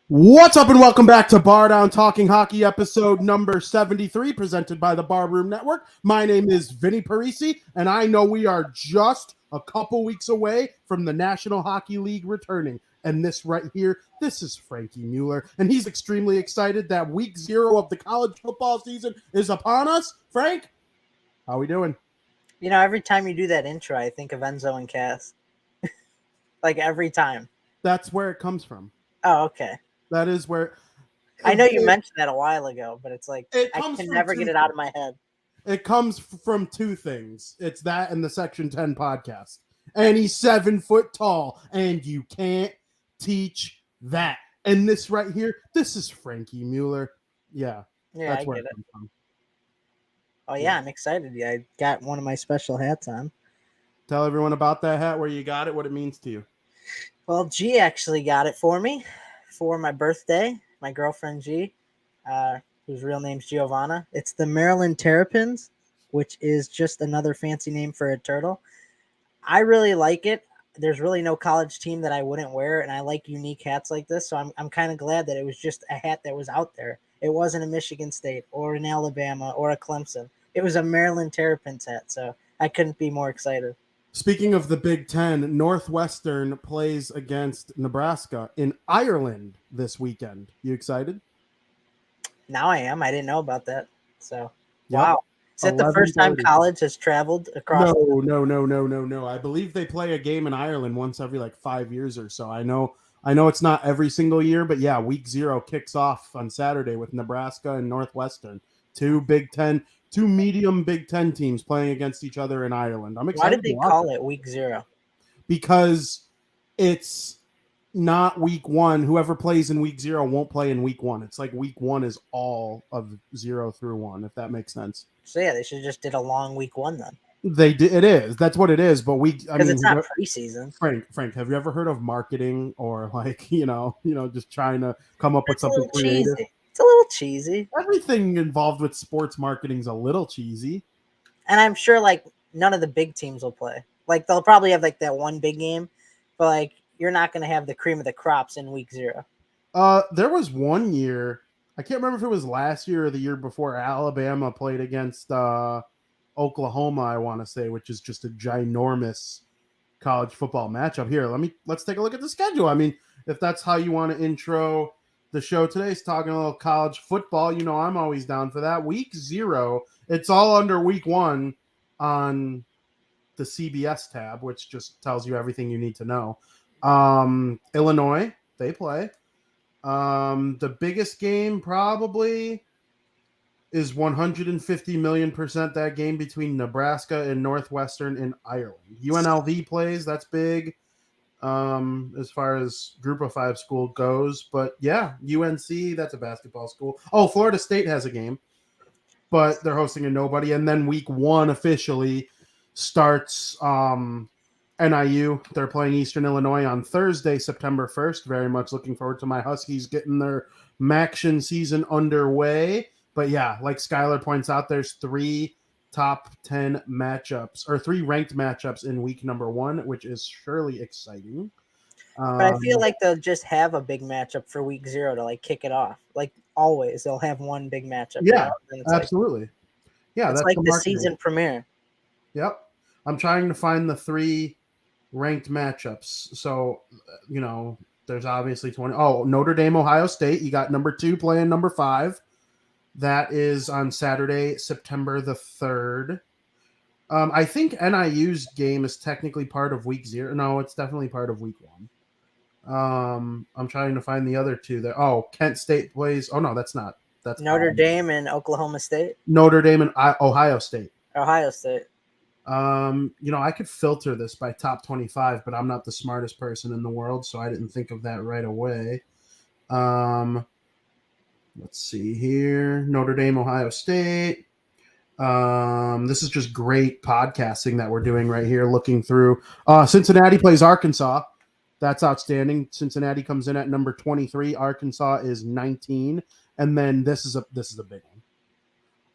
What's up and welcome back to Bar Down Talking Hockey episode number 73 presented by the Bar Room Network. My name is Vinnie Parise and I know we are just a couple weeks away from the National Hockey League returning. And this right here, this is Frankie Mueller and he's extremely excited that week 0 of the college football season is upon us. Frank, how we doing? You know, every time you do that intro, I think of Enzo and Cass. Like every time. That's where it comes from. Oh, okay. That is where... I know you mentioned that a while ago, but it's like I can never get it out of my head. It comes from two things. It's that and the Section 10 podcast. And he's 7 foot tall, and you can't teach that. And this right here, this is Frankie Mueller. Yeah, that's where it comes from. Oh, yeah, I'm excited. Yeah, I got one of my special hats on. Tell everyone about that hat, where you got it, what it means to you. Well, G actually got it for me for my birthday. My girlfriend G, whose real name's Giovanna. It's the Maryland Terrapins, which is just another fancy name for a turtle. I really like it. There's really no college team that I wouldn't wear, and I like unique hats like this. So I'm kind of glad that it was just a hat that was out there. It wasn't a Michigan State or an Alabama or a Clemson. It was a Maryland Terrapins hat, so I couldn't be more excited. Speaking of the Big Ten, Northwestern plays against Nebraska in Ireland this weekend. You excited? Now I am. I didn't know about that. So, yep. Wow. Is that the first time college has traveled across? No. I believe they play a game in Ireland once every 5 years or so. I know it's not every single year, but yeah, week 0 kicks off on Saturday with Nebraska and Northwestern. Two medium Big Ten teams playing against each other in Ireland. I'm excited. Why did they call it week 0? Because it's not week 1. Whoever plays in week 0 won't play in week 1. It's like week 1 is all of 0 through 1, if that makes sense. So yeah, they should have just did a long week 1 then. They did. It is. That's what it is. But it's not preseason. Frank, have you ever heard of marketing or just trying to come up with something creative? Cheesy. It's a little cheesy. Everything involved with sports marketing is a little cheesy. And I'm sure none of the big teams will play. They'll probably have that one big game, but you're not going to have the cream of the crops in week 0. There was one year, I can't remember if it was last year or the year before, Alabama played against Oklahoma, I want to say, which is just a ginormous college football matchup. Here, let's take a look at the schedule. I mean, if that's how you want to intro the show today, is talking a little college football. You know, I'm always down for that. Week 0, it's all under week 1 on the CBS tab, which just tells you everything you need to know. Illinois, they play. The biggest game probably is 150 million% that game between Nebraska and Northwestern in Ireland. UNLV plays. That's big as far as group of 5 school goes. But yeah, UNC, that's a basketball school. Oh, Florida State has a game, but they're hosting a nobody. And then week 1 officially starts NIU. They're playing Eastern Illinois on Thursday, September 1st. Very much looking forward to my Huskies getting their Maction season underway. But yeah, like Skylar points out, there's 3 top 10 matchups or 3 ranked matchups in week number 1, which is surely exciting. But I feel like they'll just have a big matchup for week 0 to kick it off. Always, they'll have one big matchup. Yeah, absolutely. Yeah, it's like the season premiere. Yep. I'm trying to find the 3 ranked matchups. So, there's obviously 20. Oh, Notre Dame, Ohio State. You got number 2 playing number 5. That is on Saturday, September the 3rd. I think NIU's game is technically part of week 0. No, it's definitely part of week 1. I'm trying to find the other 2 there. Oh, Kent State plays. Oh, no, that's not. That's Notre Dame and Oklahoma State. Notre Dame and Ohio State. Ohio State. I could filter this by top 25, but I'm not the smartest person in the world, so I didn't think of that right away. Let's see here. Notre Dame, Ohio State. This is just great podcasting that we're doing right here, looking through. Cincinnati plays Arkansas. That's outstanding. Cincinnati comes in at number 23. Arkansas is 19. And then this is a big one.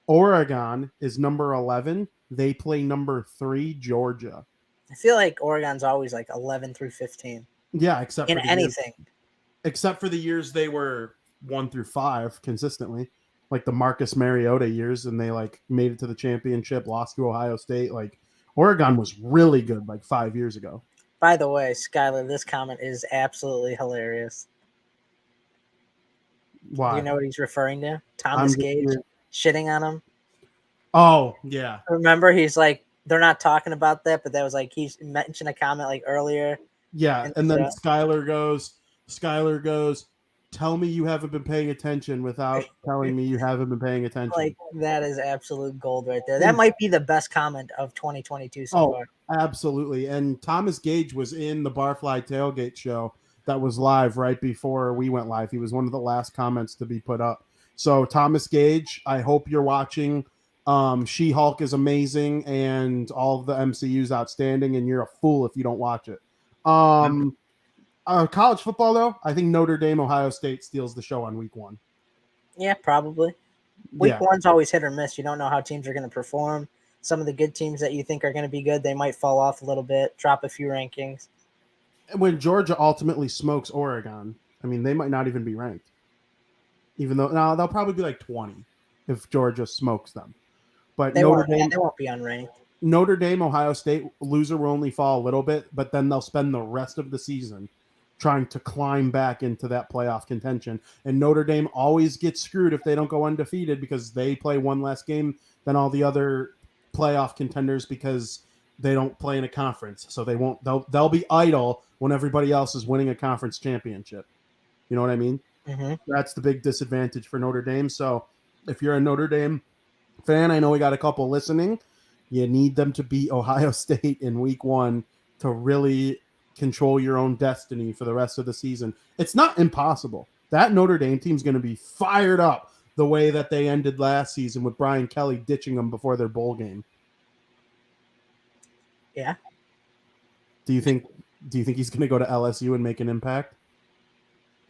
Oregon is number 11. They play number 3, Georgia. I feel like Oregon's always 11 through 15. Yeah, except in anything. except for the years they were 1 through 5 consistently, like the Marcus Mariota years, and they like made it to the championship, lost to Ohio State. Like Oregon was really good like 5 years ago. By the way, Skylar, this comment is absolutely hilarious. Why? Do you know what he's referring to? I'm Thomas just Gage here. shitting on him. Oh yeah, Remember, he's like, they're not talking about that, but that was like, he mentioned a comment like earlier. yeah. in And the then show. Skylar goes, tell me you haven't been paying attention without telling me you haven't been paying attention. Like, that is absolute gold right there. That might be the best comment of 2022 so far. Absolutely. And Thomas Gage was in the Barfly Tailgate show that was live right before we went live. He was one of the last comments to be put up. So Thomas Gage, I hope you're watching. She-Hulk is amazing, and all of the MCU's outstanding, and you're a fool if you don't watch it. College football, though, I think Notre Dame, Ohio State steals the show on week 1. Yeah, probably. Week one's always hit or miss. You don't know how teams are going to perform. Some of the good teams that you think are going to be good, they might fall off a little bit, drop a few rankings. And when Georgia ultimately smokes Oregon, I mean, they might not even be ranked. Even though now they'll probably be like 20 if Georgia smokes them. But they won't be unranked. Notre Dame, Ohio State, loser will only fall a little bit, but then they'll spend the rest of the season trying to climb back into that playoff contention. And Notre Dame always gets screwed if they don't go undefeated because they play one less game than all the other playoff contenders because they don't play in a conference. So they'll be idle when everybody else is winning a conference championship. You know what I mean? Mm-hmm. That's the big disadvantage for Notre Dame. So if you're a Notre Dame fan, I know we got a couple listening. You need them to beat Ohio State in week 1 to really control your own destiny for the rest of the season. It's not impossible. That Notre Dame team's going to be fired up the way that they ended last season with Brian Kelly ditching them before their bowl game. Yeah. Do you think he's going to go to LSU and make an impact?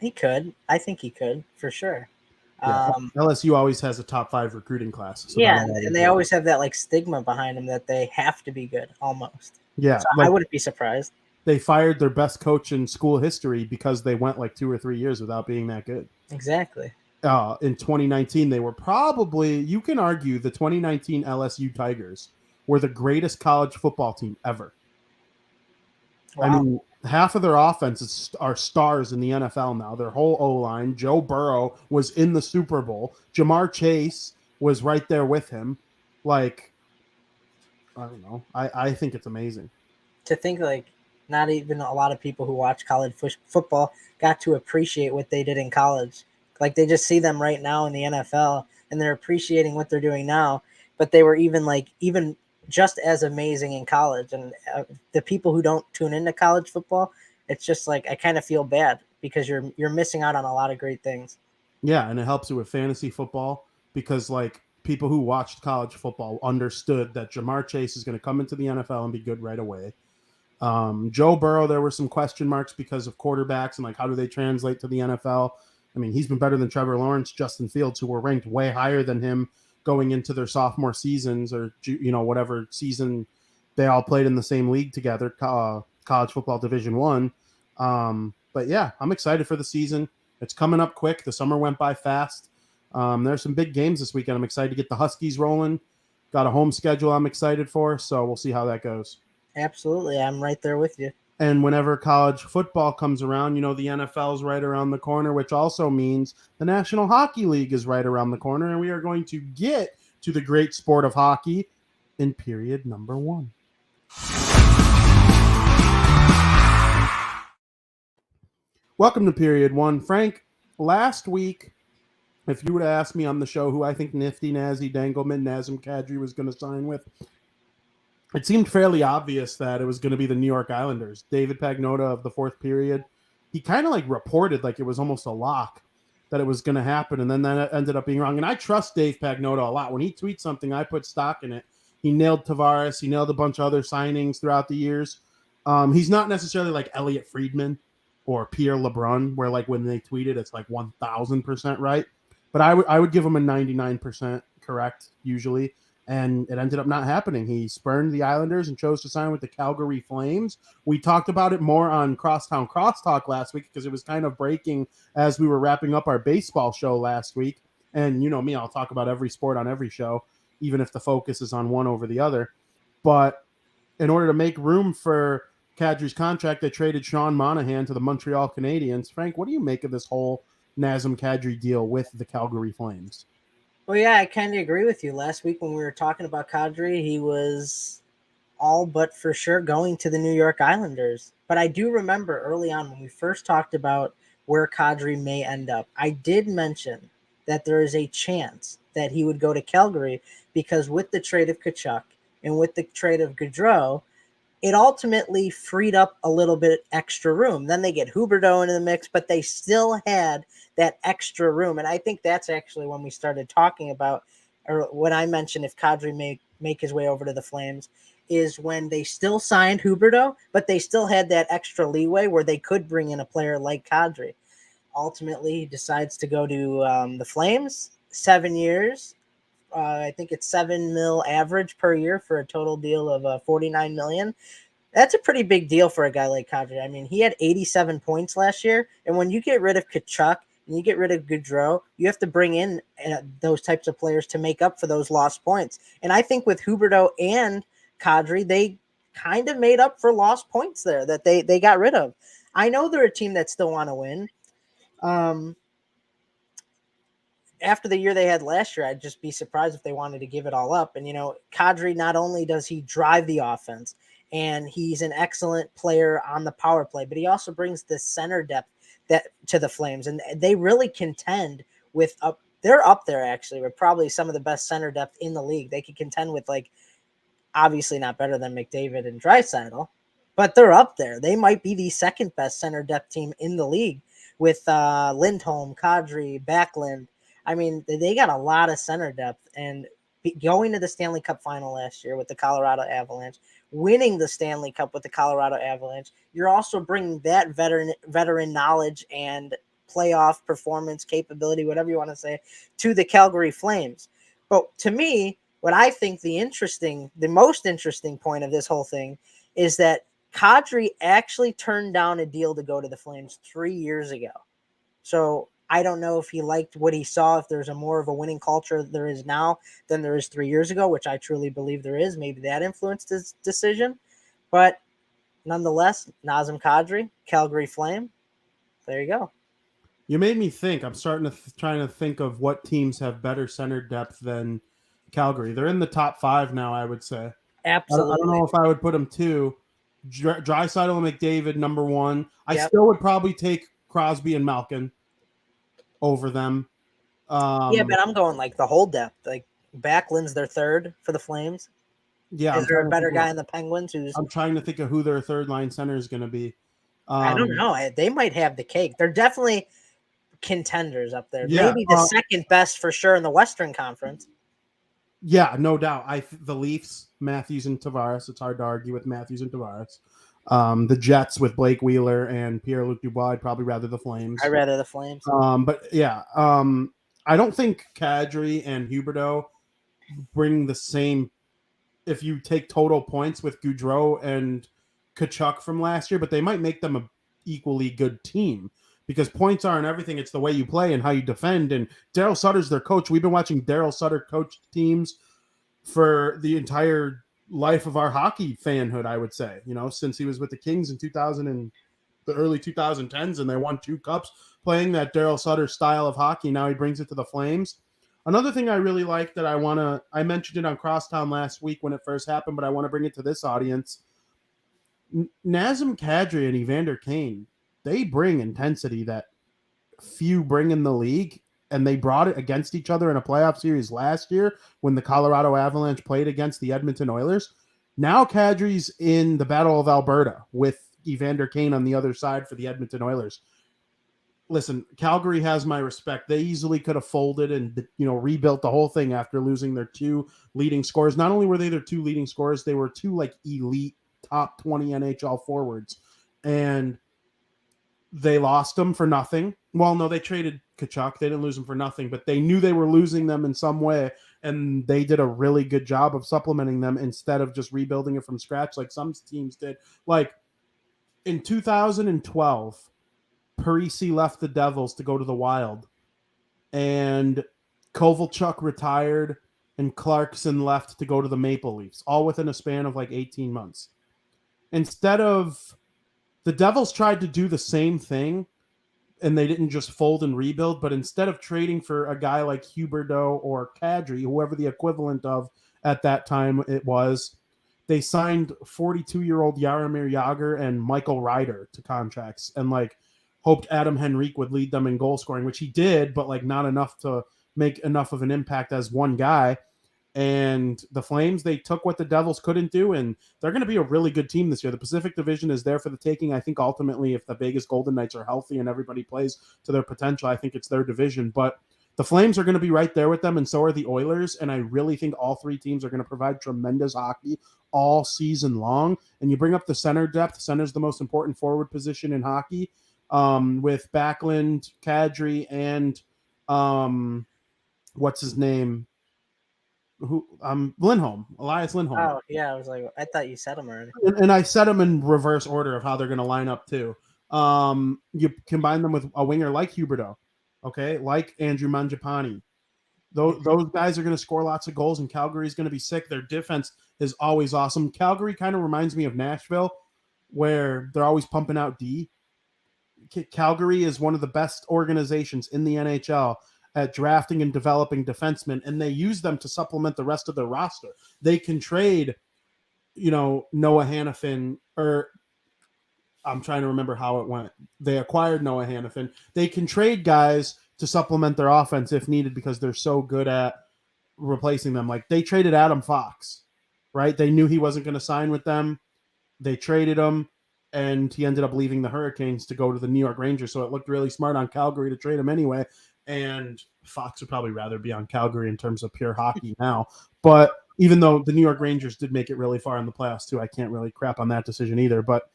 He could. I think he could for sure. Yeah. LSU always has a top 5 recruiting class. So yeah, and they always have that like stigma behind them that they have to be good almost. Yeah. So I wouldn't be surprised. They fired their best coach in school history because they went like 2 or 3 years without being that good. Exactly. In 2019, they were probably, you can argue, the 2019 LSU Tigers were the greatest college football team ever. Wow. I mean, half of their offenses are stars in the NFL now. Their whole O-line. Joe Burrow was in the Super Bowl. Jamar Chase was right there with him. Like, I don't know. I think it's amazing. To think like not even a lot of people who watch college football got to appreciate what they did in college. Like they just see them right now in the NFL and they're appreciating what they're doing now. But they were even just as amazing in college. And the people who don't tune into college football, it's just like I kind of feel bad because you're missing out on a lot of great things. Yeah, and it helps you with fantasy football because like people who watched college football understood that Jamar Chase is going to come into the NFL and be good right away. Joe Burrow, there were some question marks because of quarterbacks and like how do they translate to the NFL? I mean, he's been better than Trevor Lawrence, Justin Fields, who were ranked way higher than him going into their sophomore seasons or, whatever season they all played in the same league together, college football Division I. But yeah, I'm excited for the season. It's coming up quick. The summer went by fast. There's some big games this weekend. I'm excited to get the Huskies rolling. Got a home schedule I'm excited for, so we'll see how that goes. Absolutely. I'm right there with you. And whenever college football comes around, the NFL's right around the corner, which also means the National Hockey League is right around the corner. And we are going to get to the great sport of hockey in period number 1. Welcome to period 1. Frank, last week, if you would have asked me on the show who I think Nifty Nazi Dangleman Nazem Kadri was going to sign with, it seemed fairly obvious that it was going to be the New York Islanders. David Pagnotta of the fourth period, he kind of like reported like it was almost a lock that it was going to happen, and then that ended up being wrong. And I trust Dave Pagnotta a lot. When he tweets something, I put stock in it. He nailed Tavares. He nailed a bunch of other signings throughout the years. He's not necessarily like Elliot Friedman or Pierre LeBrun, where like when they tweeted, it's like 1,000% right. But I would give him a 99% correct usually. and it ended up not happening. He spurned the Islanders and chose to sign with the Calgary Flames. We talked about it more on Crosstown Crosstalk last week because it was kind of breaking as we were wrapping up our baseball show last week. And you know me, I'll talk about every sport on every show, even if the focus is on one over the other. But in order to make room for Kadri's contract, they traded Sean Monahan to the Montreal Canadiens. Frank, what do you make of this whole Nazem Kadri deal with the Calgary Flames? Well, yeah, I kind of agree with you. Last week when we were talking about Kadri, he was all but for sure going to the New York Islanders. But I do remember early on when we first talked about where Kadri may end up, I did mention that there is a chance that he would go to Calgary because with the trade of Tkachuk and with the trade of Gaudreau, it ultimately freed up a little bit extra room. Then they get Huberdeau into the mix, but they still had that extra room. And I think that's actually when we started talking about, or when I mentioned if Kadri may make his way over to the Flames, is when they still signed Huberdeau, but they still had that extra leeway where they could bring in a player like Kadri. Ultimately, he decides to go to the Flames, 7 years. I think it's $7 million average per year for a total deal of $49 million. That's a pretty big deal for a guy like Kadri. I mean, he had 87 points last year, and when you get rid of Tkachuk and you get rid of Gaudreau, you have to bring in those types of players to make up for those lost points. And I think with Huberdeau and Kadri, they kind of made up for lost points there that they got rid of. I know they're a team that still want to win. After the year they had last year, I'd just be surprised if they wanted to give it all up. And, you know, Kadri, not only does he drive the offense and he's an excellent player on the power play, but he also brings the center depth that to the Flames. And they really contend with they're up there actually with probably some of the best center depth in the league. They could contend with, like, obviously not better than McDavid and Draisaitl, but they're up there. They might be the second best center depth team in the league with Lindholm, Kadri, Backlund. I mean, they got a lot of center depth, and going to the Stanley Cup final last year with the Colorado Avalanche, winning the Stanley Cup with the Colorado Avalanche, you're also bringing that veteran knowledge and playoff performance capability, whatever you want to say, to the Calgary Flames. But to me, what I think the most interesting point of this whole thing is that Kadri actually turned down a deal to go to the Flames 3 years ago. So I don't know if he liked what he saw, if there's a more of a winning culture there is now than there is 3 years ago, which I truly believe there is. Maybe that influenced his decision. But nonetheless, Nazem Kadri, Calgary Flame, there you go. You made me think. I'm starting to trying to think of what teams have better center depth than Calgary. They're in the top 5 now, I would say. Absolutely. I don't know if I would put them 2. Draisaitl and McDavid, number 1. I Yep. still would probably take Crosby and Malkin over them. Yeah, but I'm going like the whole depth. Like Backlund's their third for the Flames. Yeah, Is there a better guy in the Penguins who's? I'm trying to think of who their third line center is going to be. I don't know. They might have the cake. They're definitely contenders up there. Yeah, Maybe the second best for sure in the Western Conference. Yeah, no doubt. The Leafs, Matthews and Tavares. It's hard to argue with Matthews and Tavares. The Jets with Blake Wheeler and Pierre-Luc Dubois. I'd probably rather the Flames. I'd rather the Flames. But yeah, I don't think Kadri and Huberdeau bring the same. If you take total points with Gaudreau and Tkachuk from last year, but they might make them a equally good team because points aren't everything. It's the way you play and how you defend. And Daryl Sutter's their coach. We've been watching Daryl Sutter coach teams for the entire life of our hockey fanhood, I would say, since he was with the Kings in 2000 and the early 2010s, and they won 2 cups playing that Daryl Sutter style of hockey. Now he brings it to the Flames. Another thing I really like that I mentioned it on Crosstown last week when it first happened, but I want to bring it to this audience. Nazem Kadri and Evander Kane, they bring intensity that few bring in the league, and they brought it against each other in a playoff series last year when the Colorado Avalanche played against the Edmonton Oilers. Now Kadri's in the Battle of Alberta with Evander Kane on the other side for the Edmonton Oilers. Listen, Calgary has my respect. They easily could have folded and rebuilt the whole thing after losing their 2 leading scorers. Not only were they their 2 leading scorers, they were 2 like elite top 20 NHL forwards, and they lost them for nothing. Well, no, they traded Tkachuk. They didn't lose them for nothing, but they knew they were losing them in some way. and they did a really good job of supplementing them instead of just rebuilding it from scratch like some teams did. Like in 2012, Parise left the Devils to go to the Wild, and Kovalchuk retired, and Clarkson left to go to the Maple Leafs, all within a span of like 18 months. Instead of the Devils tried to do the same thing, and they didn't just fold and rebuild, but instead of trading for a guy like Huberdeau or Kadri, whoever the equivalent of at that time it was, they signed 42-year-old Jaromir Jagr and Michael Ryder to contracts, and like hoped Adam Henrique would lead them in goal scoring, which he did, but like not enough to make enough of an impact as one guy. And the Flames, they took what the Devils couldn't do, and they're going to be a really good team this year. The Pacific Division is there for the taking. I think ultimately, if the Vegas Golden Knights are healthy and everybody plays to their potential, I think it's their division. But the Flames are going to be right there with them, and so are the Oilers. And I really think all three teams are going to provide tremendous hockey all season long. And you bring up the center depth. Center's the most important forward position in hockey, with Backlund, Kadri, and what's his name? Lindholm, Elias Lindholm. Oh yeah, I was like, I thought you said them already. And I set them in reverse order of how they're going to line up too. You combine them with a winger like Huberdeau, okay, like Andrew Mangiapane. Those guys are going to score lots of goals, and Calgary's going to be sick. Their defense is always awesome. Calgary kind of reminds me of Nashville, where they're always pumping out D. Calgary is one of the best organizations in the NHL at drafting and developing defensemen, and they use them to supplement the rest of their roster. They can trade, Noah Hannafin, or I'm trying to remember how it went. They acquired Noah Hannafin. They can trade guys to supplement their offense if needed because they're so good at replacing them. Like they traded Adam Fox, right? They knew he wasn't going to sign with them. They traded him, and he ended up leaving the Hurricanes to go to the New York Rangers. So it looked really smart on Calgary to trade him anyway. And Fox would probably rather be on Calgary in terms of pure hockey now. But even though the New York Rangers did make it really far in the playoffs too, I can't really crap on that decision either. But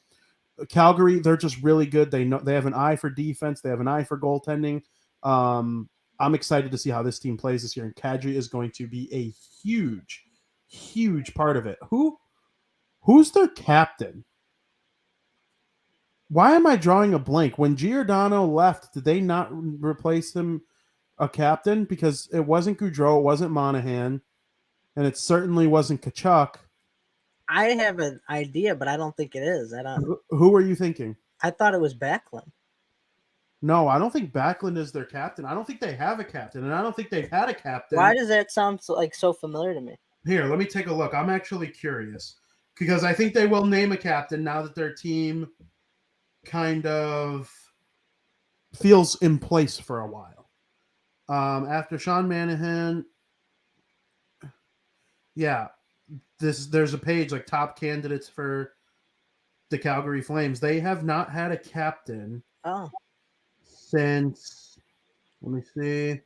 Calgary, they're just really good. They know they have an eye for defense. They have an eye for goaltending. I'm excited to see how this team plays this year. And Kadri is going to be a huge, huge part of it. Who's their captain? Why am I drawing a blank? When Giordano left, did they not replace him a captain? Because it wasn't Goudreau, it wasn't Monahan, and it certainly wasn't Kachuk. I have an idea, but I don't think it is. Who were you thinking? I thought it was Backlund. No, I don't think Backlund is their captain. I don't think they have a captain, and I don't think they've had a captain. Why does that sound so familiar to me? Here, let me take a look. I'm actually curious because I think they will name a captain now that their team kind of feels in place for a while. After Sean Monahan, yeah, there's a page like top candidates for the Calgary Flames. They have not had a captain since, let me see.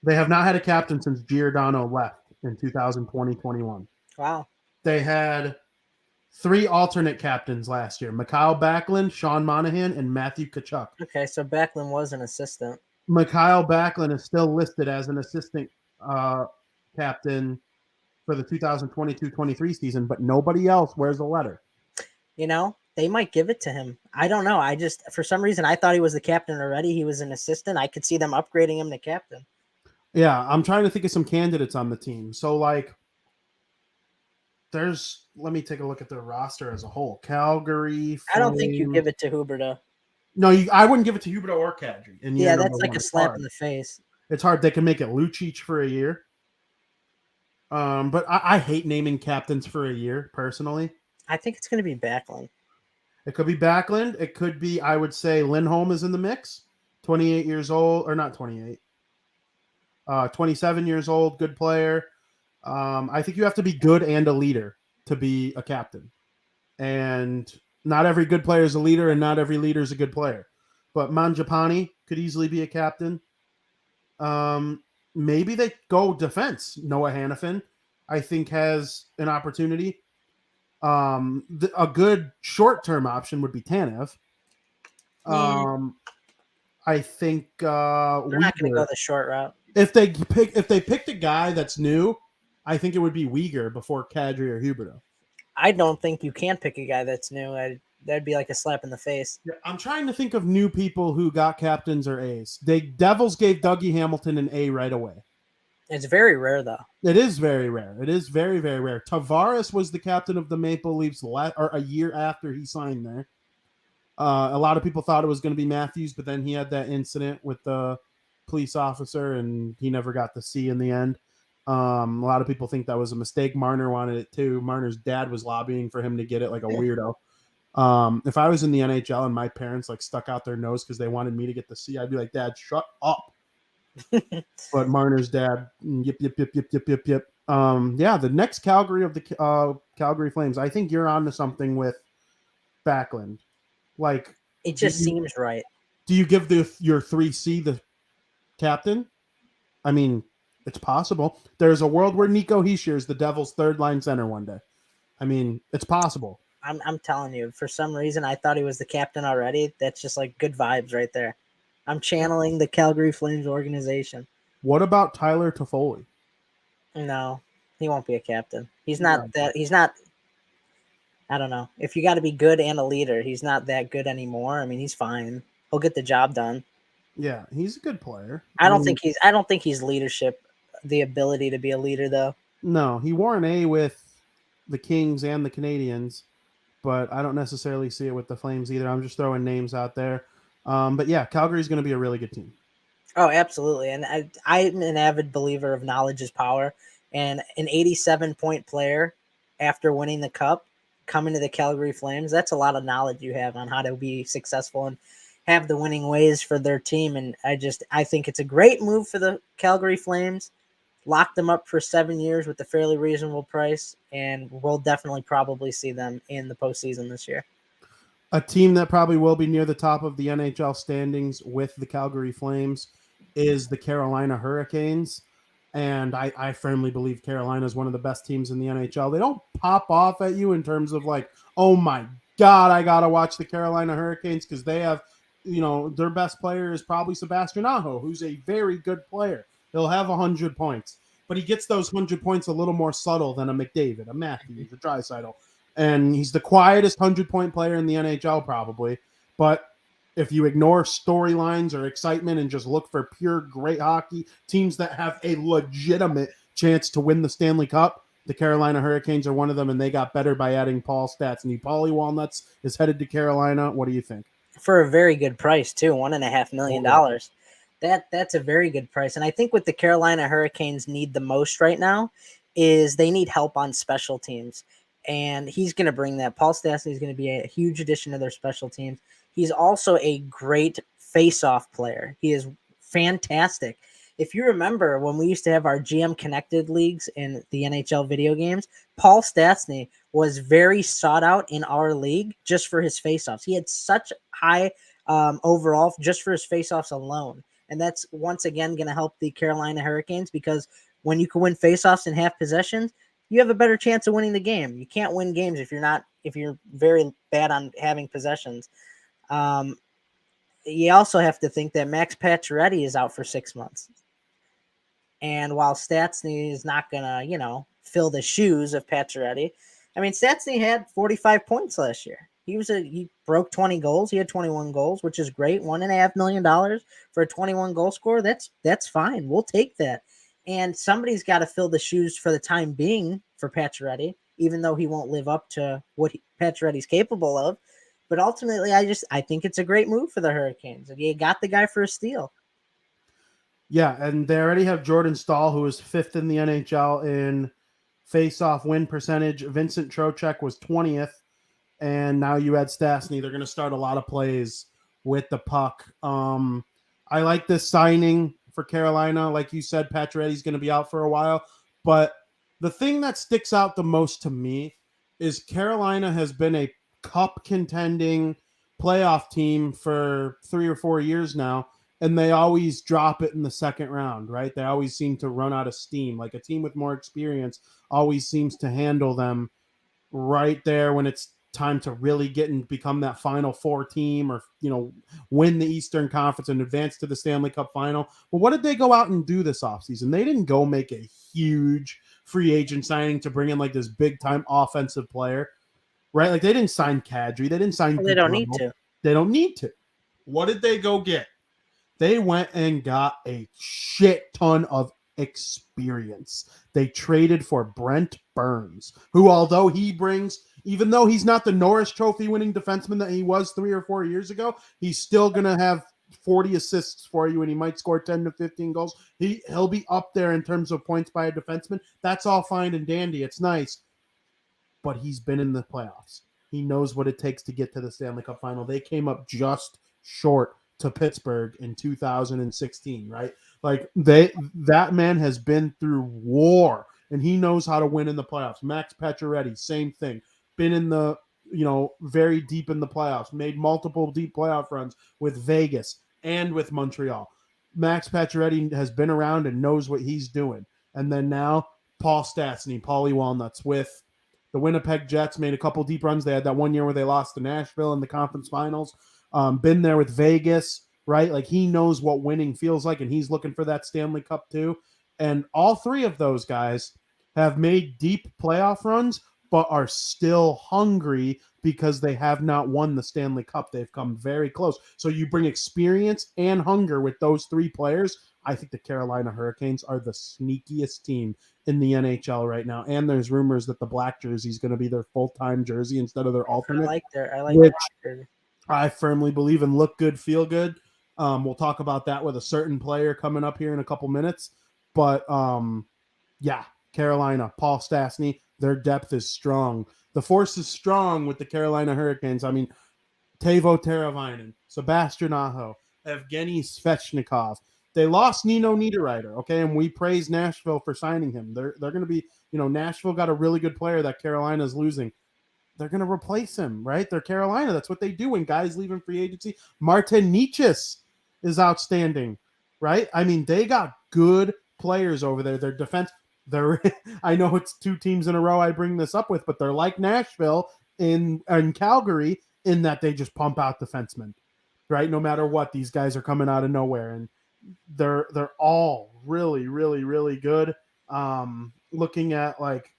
They have not had a captain since Giordano left in 2020-21. Wow. They had 3 alternate captains last year: Mikhail Backlund, Sean Monahan, and Matthew Kachuk. Okay, so Backlund was an assistant. Mikhail Backlund is still listed as an assistant captain for the 2022-23 season, but nobody else wears a letter. They might give it to him. I don't know. For some reason, I thought he was the captain already. He was an assistant. I could see them upgrading him to captain. Yeah, I'm trying to think of some candidates on the team. So, like, let me take a look at their roster as a whole. Calgary Flames. I don't think you give it to Huberdeau. No, I wouldn't give it to Huberdeau or Kadri. Yeah, that's like a slap in the face. It's hard. They can make it Lucic for a year. But I hate naming captains for a year, personally. I think it's going to be Backlund. It could be Backlund. It could be, I would say, Lindholm is in the mix. 28 years old, or not 28. 27 years old, good player. I think you have to be good and a leader to be a captain. And not every good player is a leader, and not every leader is a good player. But Mangiapane could easily be a captain. Maybe they go defense. Noah Hannafin, I think, has an opportunity. A good short-term option would be Tanev. I think they're not going to go the short route. If they picked a guy that's new, I think it would be Uyghur before Kadri or Huberdeau. I don't think you can pick a guy that's new. That'd be like a slap in the face. Yeah, I'm trying to think of new people who got captains or A's. The Devils gave Dougie Hamilton an A right away. It's very rare, though. It is very rare. It is very, very rare. Tavares was the captain of the Maple Leafs a year after he signed there. A lot of people thought it was going to be Matthews, but then he had that incident with the police officer, and he never got the C in the end. A lot of people think that was a mistake. Marner wanted it too. Marner's dad was lobbying for him to get it like a weirdo. If I was in the NHL and my parents like stuck out their nose because they wanted me to get the C, I'd be like, Dad, shut up. But Marner's dad, yip. Yeah, the next Calgary of the Calgary Flames. I think you're on to something with Backlund. Like, it just seems right. Do you give your 3C the captain? I mean, it's possible. There's a world where Nico Hischier is the Devils' third line center one day. I mean, it's possible. I'm telling you, for some reason, I thought he was the captain already. That's just like good vibes right there. I'm channeling the Calgary Flames organization. What about Tyler Toffoli? No, he won't be a captain. He's not that. He's not. I don't know. If you got to be good and a leader, he's not that good anymore. I mean, he's fine. He'll get the job done. Yeah, he's a good player. I don't think he's leadership, the ability to be a leader though. No, he wore an A with the Kings and the Canadians, but I don't necessarily see it with the Flames either. I'm just throwing names out there. But yeah, Calgary's going to be a really good team. Oh, absolutely. And I'm an avid believer of knowledge is power. And an 87-point player after winning the cup coming to the Calgary Flames, that's a lot of knowledge you have on how to be successful and have the winning ways for their team. And I think it's a great move for the Calgary Flames. Lock them up for 7 years with a fairly reasonable price, and we'll definitely probably see them in the postseason this year. A team that probably will be near the top of the NHL standings with the Calgary Flames is the Carolina Hurricanes. And I firmly believe Carolina is one of the best teams in the NHL. They don't pop off at you in terms of like, oh my God, I got to watch the Carolina Hurricanes because they have, their best player is probably Sebastian Aho, who's a very good player. He'll have 100 points, but he gets those 100 points a little more subtle than a McDavid, a Matthews, a Draisaitl. And he's the quietest 100-point player in the NHL probably. But if you ignore storylines or excitement and just look for pure great hockey, teams that have a legitimate chance to win the Stanley Cup, the Carolina Hurricanes are one of them, and they got better by adding Paul Stastny. Paulie Walnuts is headed to Carolina. What do you think? For a very good price, too, $1.5 million. That's a very good price. And I think what the Carolina Hurricanes need the most right now is they need help on special teams. And he's going to bring that. Paul Stastny is going to be a huge addition to their special teams. He's also a great face-off player. He is fantastic. If you remember when we used to have our GM connected leagues in the NHL video games, Paul Stastny was very sought out in our league just for his face-offs. He had such high overall just for his face-offs alone. And that's once again going to help the Carolina Hurricanes because when you can win face-offs in half possessions, you have a better chance of winning the game. You can't win games if you're very bad on having possessions. You also have to think that Max Pacioretty is out for 6 months. And while Stastny is not going to, fill the shoes of Pacioretty, I mean, Stastny had 45 points last year. He broke 20 goals. He had 21 goals, which is great. $1.5 million for a 21 goal scorer. That's fine. We'll take that. And somebody's got to fill the shoes for the time being for Pacioretty, even though he won't live up to what Pacioretty's capable of. But ultimately, I think it's a great move for the Hurricanes. You got the guy for a steal. Yeah, and they already have Jordan Stahl, who is 5th in the NHL in face-off win percentage. Vincent Trocheck was 20th, and now you add Stastny. They're going to start a lot of plays with the puck. I like this signing for Carolina. Like you said, Pacioretty's going to be out for a while. But the thing that sticks out the most to me is Carolina has been a cup contending playoff team for 3 or 4 years now, and they always drop it in the second round, right? They always seem to run out of steam. Like a team with more experience always seems to handle them right there when it's time to really get and become that Final Four team, or win the Eastern Conference and advance to the Stanley Cup final. But what did they go out and do this offseason? They didn't go make a huge free agent signing to bring in like this big time offensive player, right? Like they didn't sign Kadri, they didn't sign. They don't need to. They don't need to. What did they go get? They went and got a shit ton of experience. They traded for Brent Burns, who, although he brings, even though he's not the Norris Trophy winning defenseman that he was 3 or 4 years ago, he's still going to have 40 assists for you, and he might score 10 to 15 goals. He'll be up there in terms of points by a defenseman. That's all fine and dandy. It's nice. But he's been in the playoffs. He knows what it takes to get to the Stanley Cup final. They came up just short to Pittsburgh in 2016, right? Like that man has been through war, and he knows how to win in the playoffs. Max Pacioretty, same thing. Been in the, very deep in the playoffs, made multiple deep playoff runs with Vegas and with Montreal. Max Pacioretty has been around and knows what he's doing. And then now Paul Stastny, Paulie Walnuts with the Winnipeg Jets, made a couple deep runs. They had that 1 year where they lost to Nashville in the conference finals. Been there with Vegas, right? Like he knows what winning feels like, and he's looking for that Stanley Cup too. And all three of those guys have made deep playoff runs, but are still hungry because they have not won the Stanley Cup. They've come very close. So you bring experience and hunger with those three players. I think the Carolina Hurricanes are the sneakiest team in the NHL right now. And there's rumors that the black jersey is going to be their full-time jersey instead of their alternate. I like their jersey. I firmly believe in look good, feel good. We'll talk about that with a certain player coming up here in a couple minutes. But, yeah, Carolina, Paul Stastny, their depth is strong. The force is strong with the Carolina Hurricanes. I mean, Teuvo Teravainen, Sebastian Aho, Evgeny Svechnikov. They lost Nino Niederreiter, okay, and we praise Nashville for signing him. They're going to be, Nashville got a really good player that Carolina's losing. They're going to replace him, right? They're Carolina. That's what they do when guys leave in free agency. Martin Necas is outstanding, right? I mean, they got good players over there. Their defense, I know it's 2 teams in a row I bring this up with, but they're like Nashville and Calgary in that they just pump out defensemen, right? No matter what, these guys are coming out of nowhere, and they're all really, really, really good. Looking at like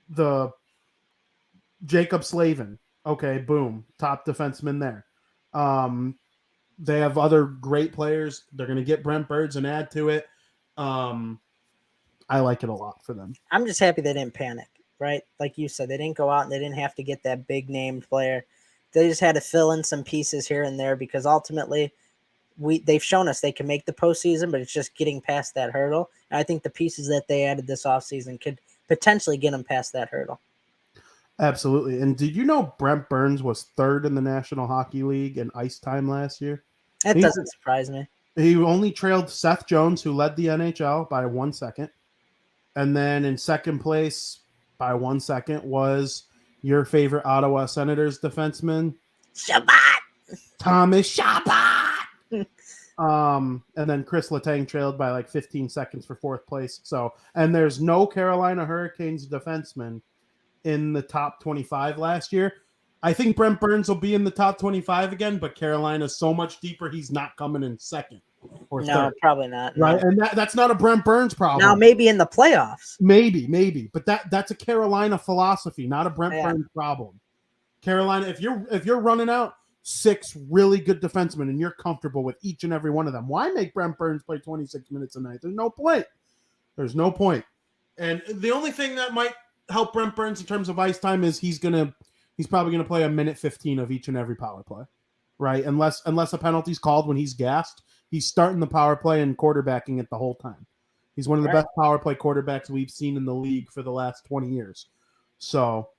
the Jacob Slavin, okay, boom, top defenseman there. They have other great players. They're going to get Brent Burns and add to it. I like it a lot for them. I'm just happy they didn't panic, right? Like you said, they didn't go out and they didn't have to get that big name player. They just had to fill in some pieces here and there because ultimately they've shown us they can make the postseason, but it's just getting past that hurdle. And I think the pieces that they added this offseason could potentially get them past that hurdle. Absolutely. And did you know Brent Burns was 3rd in the National Hockey League in ice time last year? That doesn't surprise me. He only trailed Seth Jones, who led the NHL by 1 second. And then in second place by 1 second was your favorite Ottawa Senators defenseman, Thomas Chabot. And then Chris Letang trailed by like 15 seconds for 4th place. So, and there's no Carolina Hurricanes defenseman in the top 25 last year. I think Brent Burns will be in the top 25 again, but Carolina's so much deeper, he's not coming in 2nd or 3rd. No, probably not. Right, no. and that's not a Brent Burns problem. Now maybe in the playoffs. Maybe, but that's a Carolina philosophy, not a Brent Burns problem. Carolina, if you're running out 6 really good defensemen and you're comfortable with each and every one of them, why make Brent Burns play 26 minutes a night? There's no point. And the only thing that might help Brent Burns in terms of ice time is he's probably gonna play a minute 15 of each and every power play, right? Unless a penalty's called when he's gassed, he's starting the power play and quarterbacking it the whole time. He's one of the best power play quarterbacks we've seen in the league for the last 20 years. So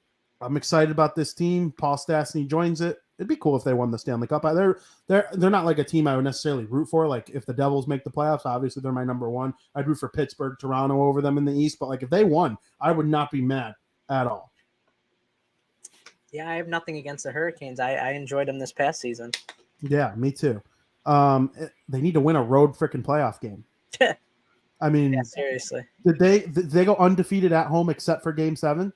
I'm excited about this team. Paul Stastny joins it. It'd be cool if they won the Stanley Cup. They're not like a team I would necessarily root for. Like if the Devils make the playoffs, obviously they're my number one. I'd root for Pittsburgh, Toronto over them in the East. But like if they won, I would not be mad at all. Yeah, I have nothing against the Hurricanes. I enjoyed them this past season. Yeah, me too. They need to win a road freaking playoff game. I mean, yeah, seriously. Did they go undefeated at home except for Game 7?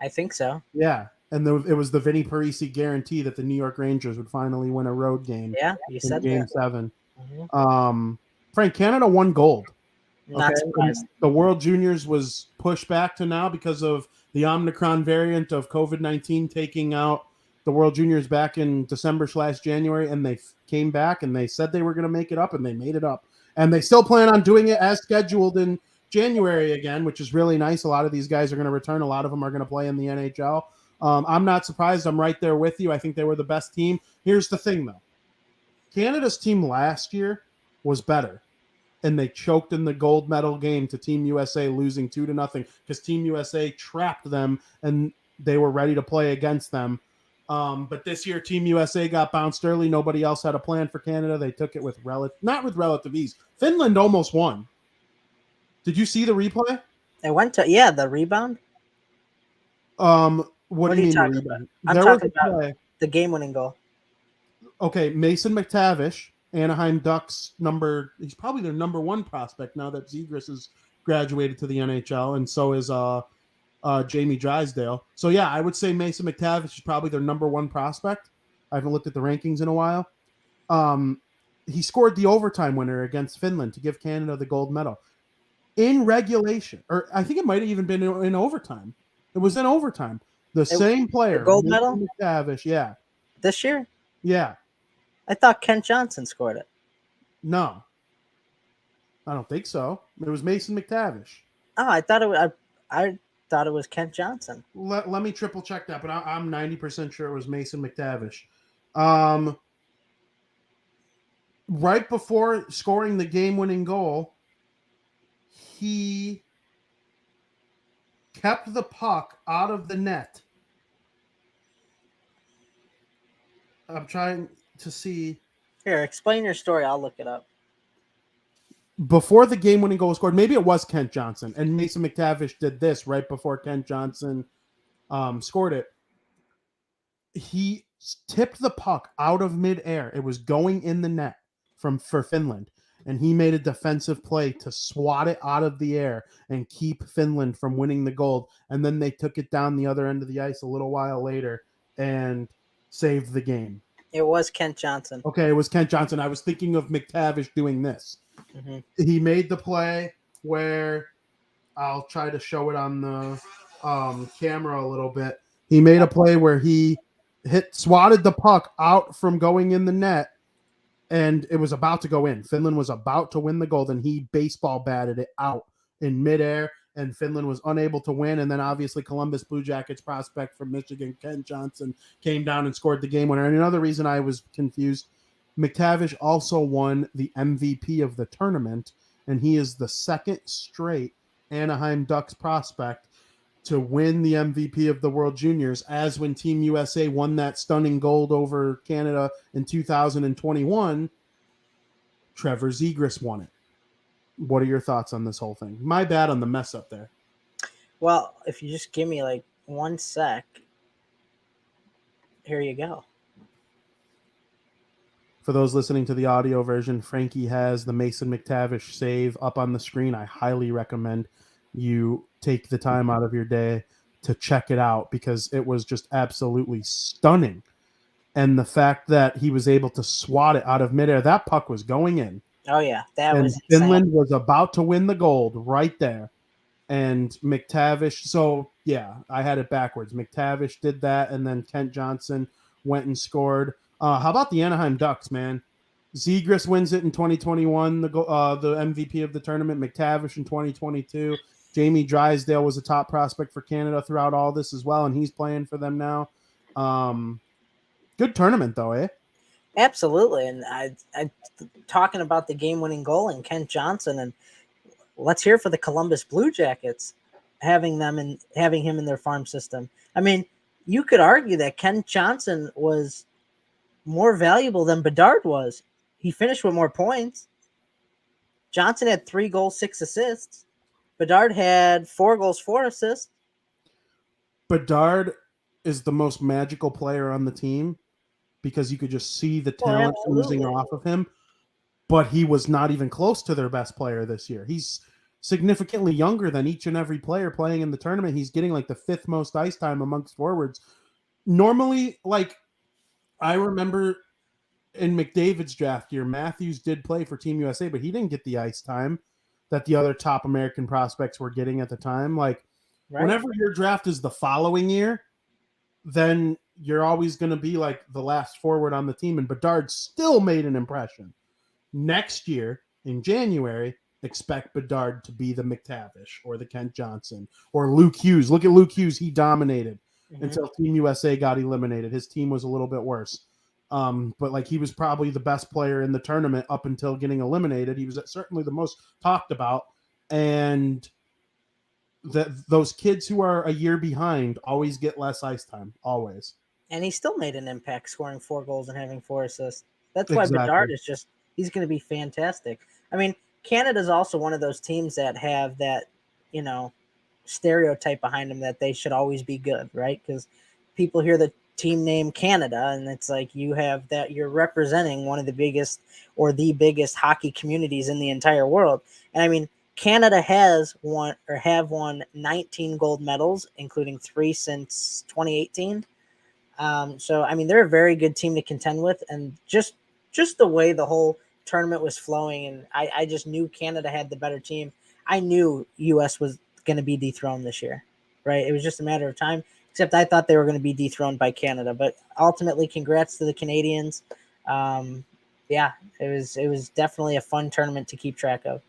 I think so. Yeah, And it was the Vinnie Parise guarantee that the New York Rangers would finally win a road game. Yeah, you in said Game that. 7. Mm-hmm. Frank, Canada won gold. Not Okay, surprised. the World Juniors was pushed back to now because of the Omicron variant of COVID-19 taking out the World Juniors back in December/January, and they came back and they said they were going to make it up, and they made it up. And they still plan on doing it as scheduled in January again, which is really nice. A lot of these guys are going to return. A lot of them are going to play in the NHL. I'm not surprised. I'm right there with you. I think they were the best team. Here's the thing, though. Canada's team last year was better, and they choked in the gold medal game to Team USA, losing 2-0 because Team USA trapped them and they were ready to play against them. But this year, Team USA got bounced early. Nobody else had a plan for Canada. They took it with not with relative ease. Finland almost won. Did you see the replay? It went to the rebound. What do you mean talking the about? rebound? I'm talking about the game-winning goal. Okay, Mason McTavish, Anaheim Ducks he's probably their number one prospect now that Zegras has graduated to the NHL, and so is Jamie Drysdale. So yeah, I would say Mason McTavish is probably their number one prospect. I haven't looked at the rankings in a while. He scored the overtime winner against Finland to give Canada the gold medal in regulation, or I think it might have even been in overtime. It was in overtime. Same player, the gold Mason medal, McTavish. Yeah, this year. Yeah. I thought Kent Johnson scored it. No, I don't think so. It was Mason McTavish. Oh, I thought it was. I thought it was Kent Johnson. Let me triple check that, but I'm 90% sure it was Mason McTavish. Right before scoring the game-winning goal, he kept the puck out of the net. I'm trying to see. Here, explain your story. I'll look it up. Before the game-winning goal was scored, maybe it was Kent Johnson, and Mason McTavish did this right before Kent Johnson scored it. He tipped the puck out of midair. It was going in the net for Finland, and he made a defensive play to swat it out of the air and keep Finland from winning the gold. And then they took it down the other end of the ice a little while later and saved the game. It was Kent Johnson. Okay, it was Kent Johnson. I was thinking of McTavish doing this. Mm-hmm. He made the play where I'll try to show it on the camera a little bit. He made a play where he swatted the puck out from going in the net, and it was about to go in. Finland was about to win the gold, and he baseball batted it out in midair, and Finland was unable to win. And then obviously Columbus Blue Jackets prospect from Michigan, Kent Johnson, came down and scored the game winner. And another reason I was confused, McTavish also won the MVP of the tournament, and he is the second straight Anaheim Ducks prospect to win the MVP of the World Juniors, as when Team USA won that stunning gold over Canada in 2021, Trevor Zegras won it. What are your thoughts on this whole thing? My bad on the mess up there. Well, if you just give me like 1 sec, here you go. For those listening to the audio version, Frankie has the Mason McTavish save up on the screen. I highly recommend you take the time out of your day to check it out, because it was just absolutely stunning. And the fact that he was able to swat it out of midair, that puck was going in. Oh, yeah. That was Finland was about to win the gold right there. And McTavish, so yeah, I had it backwards. McTavish did that, and then Kent Johnson went and scored. How about the Anaheim Ducks, man? Zegras wins it in 2021, the MVP of the tournament. McTavish in 2022. Jamie Drysdale was a top prospect for Canada throughout all this as well, and he's playing for them now. Good tournament, though, eh? Absolutely. And I talking about the game-winning goal and Kent Johnson, and let's hear for the Columbus Blue Jackets having him in their farm system. I mean, you could argue that Kent Johnson was more valuable than Bedard was. He finished with more points. Johnson had 3 goals, 6 assists. Bedard had 4 goals, 4 assists. Bedard is the most magical player on the team because you could just see the talent oozing off of him. But he was not even close to their best player this year. He's significantly younger than each and every player playing in the tournament. He's getting like the 5th most ice time amongst forwards. normally, like, I remember in McDavid's draft year, Matthews did play for Team USA, but he didn't get the ice time that the other top American prospects were getting at the time. Like, Right. whenever your draft is the following year, then you're always going to be like the last forward on the team. And Bedard still made an impression. Next year in January, expect Bedard to be the McTavish or the Kent Johnson or Luke Hughes. Look at Luke Hughes. He dominated until Team USA got eliminated. His team was a little bit worse. But like, he was probably the best player in the tournament up until getting eliminated. He was certainly the most talked about. And that those kids who are a year behind always get less ice time, always. And he still made an impact, scoring 4 goals and having 4 assists. That's why Exactly. Bedard is just, he's going to be fantastic. I mean, Canada's also one of those teams that have that, you know, stereotype behind them that they should always be good, right? Because people hear the team name Canada and it's like you have that, you're representing one of the biggest or the biggest hockey communities in the entire world. And I mean, Canada has won or have won 19 gold medals, including 3 since 2018. So I mean, they're a very good team to contend with, and just the way the whole tournament was flowing, and I just knew Canada had the better team. I knew US was going to be dethroned this year, right? It was just a matter of time. Except I thought they were going to be dethroned by Canada, but ultimately, congrats to the Canadians. Yeah, it was definitely a fun tournament to keep track of.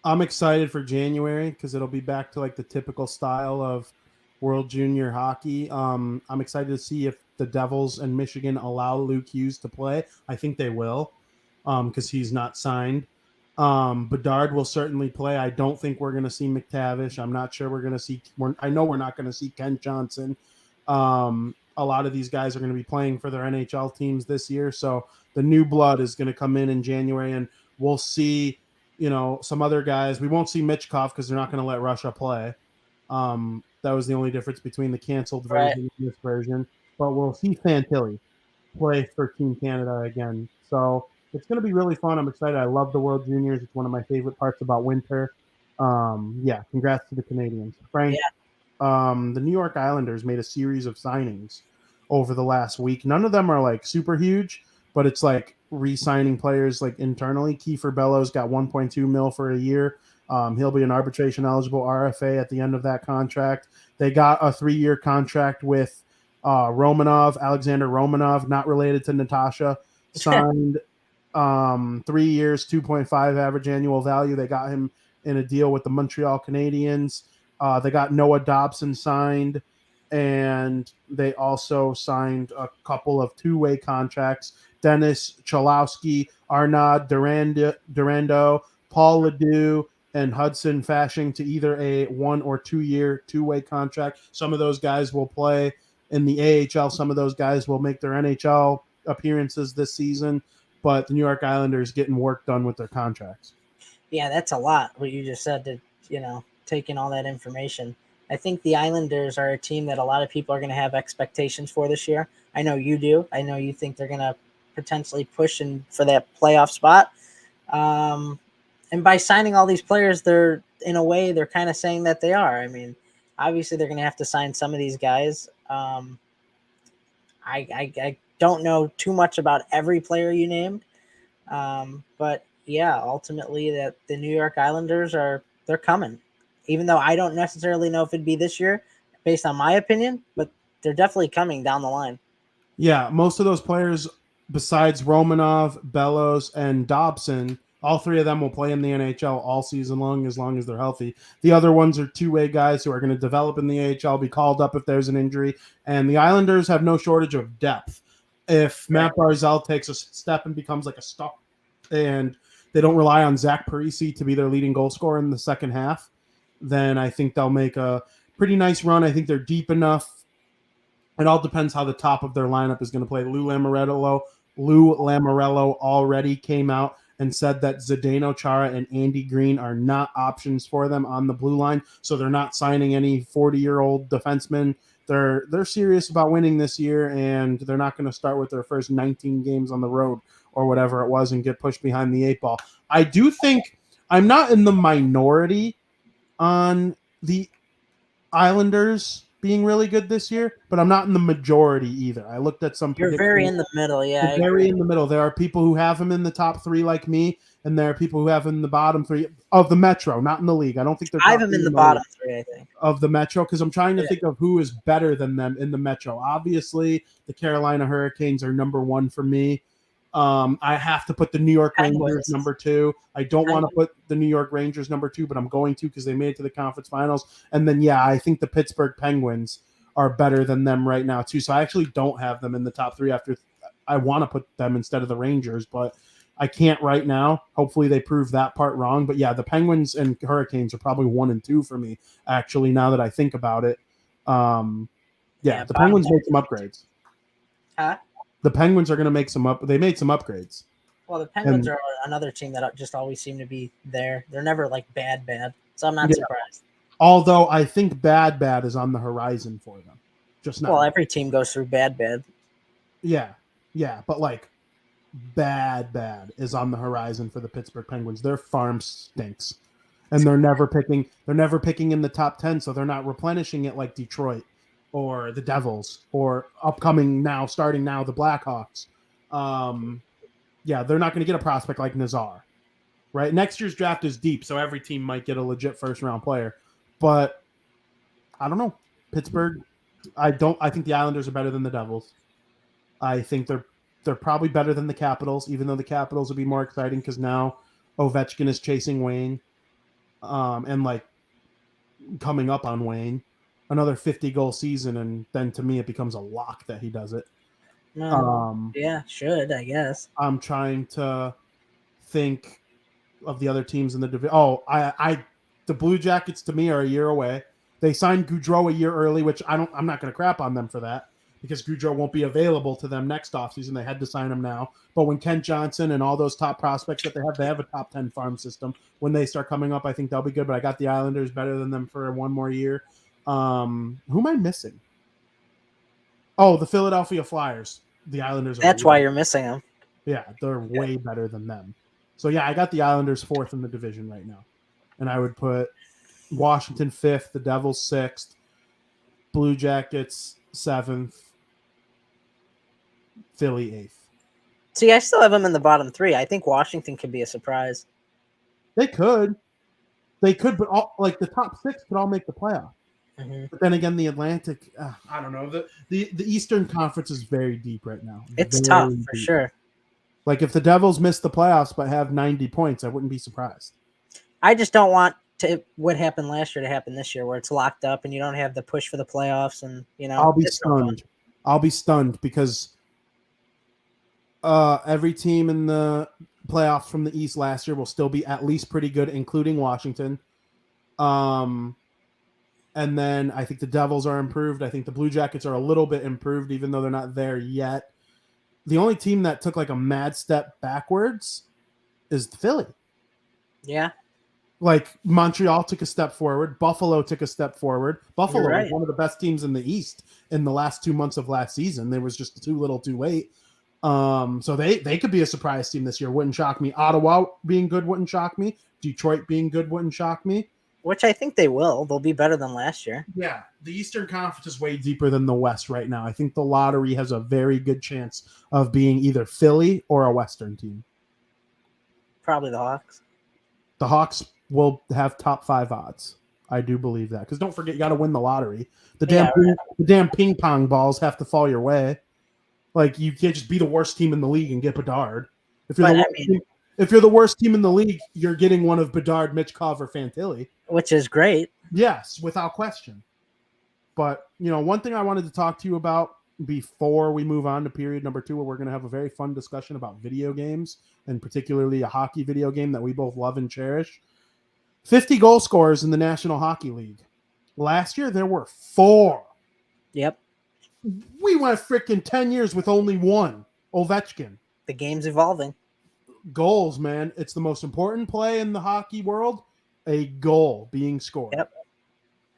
I'm excited for January because it'll be back to like the typical style of World Junior hockey. I'm excited to see if the Devils and Michigan allow Luke Hughes to play. I think they will because he's not signed. Bedard will certainly play. I don't think we're going to see McTavish. I'm not sure we're going to see. I know we're not going to see Kent Johnson. A lot of these guys are going to be playing for their NHL teams this year. So the new blood is going to come in January, and we'll see, you know, some other guys. We won't see Michkov because they're not going to let Russia play. That was the only difference between the canceled version and this version. But we'll see Fantilli play for Team Canada again. So it's going to be really fun. I'm excited. I love the World Juniors. It's one of my favorite parts about winter. Yeah, congrats to the Canadians. Frank, the New York Islanders made a series of signings over the last week. None of them are like super huge, but it's like re-signing players like internally. Kiefer Bellows got 1.2 mil for a year. He'll be an arbitration eligible RFA at the end of that contract. They got a 3-year contract with Alexander Romanov, not related to Natasha, signed 3 years, 2.5 average annual value. They got him in a deal with the Montreal Canadiens. They got Noah Dobson signed, and they also signed a couple of 2-way contracts. Dennis Cholowski, Arnaud Durando, Paul Ledoux, and Hudson Fashing to either a 1 or 2 year 2-way contract. Some of those guys will play in the AHL. Some of those guys will make their NHL appearances this season, but the New York Islanders getting work done with their contracts. Yeah, that's a lot, what you just said, to, you know, take in all that information. I think the Islanders are a team that a lot of people are going to have expectations for this year. I know you do. I know you think they're going to potentially push in for that playoff spot. And by signing all these players, they're, in a way, they're kind of saying that they are. I mean, obviously they're going to have to sign some of these guys. I don't know too much about every player you named. But yeah, ultimately that the New York Islanders they're coming, even though I don't necessarily know if it'd be this year based on my opinion, but they're definitely coming down the line. Yeah, most of those players, besides Romanov, Bellows, and Dobson, all 3 of them will play in the NHL all season long as they're healthy. The other ones are 2-way guys who are going to develop in the AHL, be called up if there's an injury. And the Islanders have no shortage of depth. If Matt Barzal takes a step and becomes like a star, and they don't rely on Zach Parise to be their leading goal scorer in the second half, then I think they'll make a pretty nice run. I think they're deep enough. It all depends how the top of their lineup is going to play. Lou Lamoriello already came out and said that Zdeno Chara and Andy Green are not options for them on the blue line, so they're not signing any 40-year-old defensemen. They're serious about winning this year, and they're not going to start with their first 19 games on the road or whatever it was and get pushed behind the 8 ball. I do think I'm not in the minority on the Islanders being really good this year, but I'm not in the majority either. I looked at some You're predictions. very in the middle. Yeah, I Very agree. in the middle. There are people who have him in the top 3 like me, and there are people who have him in the bottom 3 of the Metro, not in the league. I don't think they're I have top him 3 in the league bottom 3, I think. of the Metro, because I'm trying to Yeah. think of who is better than them in the Metro. Obviously, the Carolina Hurricanes are number 1 for me. I have to put the New York Rangers Penguins. number 2. I don't want to put the New York Rangers number 2, but I'm going to because they made it to the conference finals. And then, yeah, I think the Pittsburgh Penguins are better than them right now, too. So I actually don't have them in the top 3 after I want to put them instead of the Rangers, but I can't right now. Hopefully they prove that part wrong. But, yeah, the Penguins and Hurricanes are probably 1 and 2 for me, actually, now that I think about it. Yeah, the Penguins made some upgrades. Huh? The Penguins are going to make they made some upgrades. Well, the Penguins are another team that just always seem to be there. They're never like bad. So I'm not surprised. Although I think bad is on the horizon for them. Just not. Well, every team goes through bad. Yeah. But like bad is on the horizon for the Pittsburgh Penguins. Their farm stinks. And they're never picking in the top 10, so they're not replenishing it like Detroit or the Devils or starting now, the Blackhawks. Yeah, they're not going to get a prospect like Nazar, right? Next year's draft is deep, so every team might get a legit first-round player. But I don't know. Pittsburgh, I think the Islanders are better than the Devils. I think they're probably better than the Capitals, even though the Capitals will be more exciting because now Ovechkin is chasing Wayne, and like coming up on Wayne. Another 50-goal season, and then to me it becomes a lock that he does it. Yeah, should, I guess. I'm trying to think of the other teams in the division. Oh, the Blue Jackets to me are a year away. They signed Gaudreau a year early, which I'm not going to crap on them for that because Gaudreau won't be available to them next offseason. They had to sign him now. But when Kent Johnson and all those top prospects that they have a top 10 farm system. When they start coming up, I think they'll be good. But I got the Islanders better than them for 1 more year. Who am I missing? Oh, the Philadelphia Flyers. The Islanders. That's why you're missing them. Yeah, they're way better than them. So, yeah, I got the Islanders 4th in the division right now. And I would put Washington 5th, the Devils 6th, Blue Jackets 7th, Philly 8th. See, I still have them in the bottom 3. I think Washington could be a surprise. They could, but the top 6 could all make the playoff. Mm-hmm. But then again, the Atlantic, I don't know. The Eastern Conference is very deep right now. It's tough for sure. Like if the Devils miss the playoffs but have 90 points, I wouldn't be surprised. I just don't want what happened last year to happen this year, where it's locked up and you don't have the push for the playoffs, and I'll be stunned. I'll be stunned because every team in the playoffs from the East last year will still be at least pretty good, including Washington. And then I think the Devils are improved. I think the Blue Jackets are a little bit improved, even though they're not there yet. The only team that took like a mad step backwards is Philly. Yeah. Like Montreal took a step forward. Buffalo took a step forward. Buffalo was one of the best teams in the East in the last 2 months of last season. They was just too little too late. So they could be a surprise team this year. Wouldn't shock me. Ottawa being good wouldn't shock me. Detroit being good wouldn't shock me. Which I think they will. They'll be better than last year. Yeah, the Eastern Conference is way deeper than the West right now. I think the lottery has a very good chance of being either Philly or a Western team. Probably the Hawks. The Hawks will have top 5 odds. I do believe that. Because don't forget, you got to win the lottery. The damn ping pong balls have to fall your way. Like, you can't just be the worst team in the league and get Bedard. If you're the worst team in the league, you're getting one of Bedard, Michkov, or Fantilli. Which is great. Yes, without question. But, one thing I wanted to talk to you about before we move on to period number 2, where we're going to have a very fun discussion about video games, and particularly a hockey video game that we both love and cherish. 50 goal scorers in the National Hockey League. Last year, there were 4. Yep. We went freaking 10 years with only 1, Ovechkin. The game's evolving. Goals, man. It's the most important play in the hockey world. A goal being scored. Yep.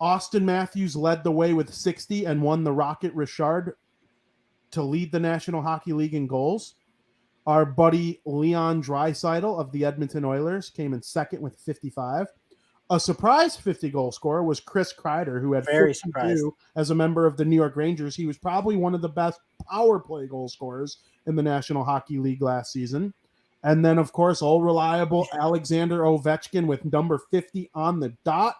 Austin Matthews led the way with 60 and won the Rocket Richard to lead the National Hockey League in goals. Our buddy Leon Draisaitl of the Edmonton Oilers came in second with 55. A surprise 50-goal scorer was Chris Kreider, who had Very 52 surprised. as a member of the New York Rangers. He was probably one of the best power play goal scorers in the National Hockey League last season. And then, of course, all reliable Alexander Ovechkin with number 50 on the dot.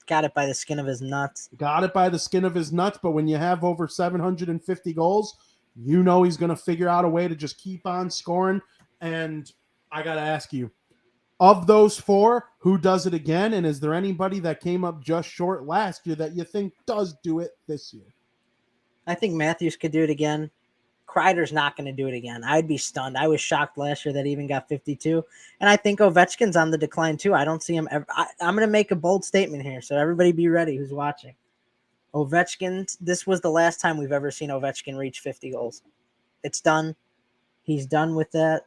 Got it by the skin of his nuts. Got it by the skin of his nuts, but when you have over 750 goals, you know he's going to figure out a way to just keep on scoring. And I got to ask you, of those four, who does it again? And is there anybody that came up just short last year that you think does do it this year? I think Matthews could do it again. Kreider's not going to do it again. I'd be stunned. I was shocked last year that he even got 52. And I think Ovechkin's on the decline too. I don't see him ever. I'm going to make a bold statement here, so everybody be ready who's watching. Ovechkin, this was the last time we've ever seen Ovechkin reach 50 goals. It's done. He's done with that.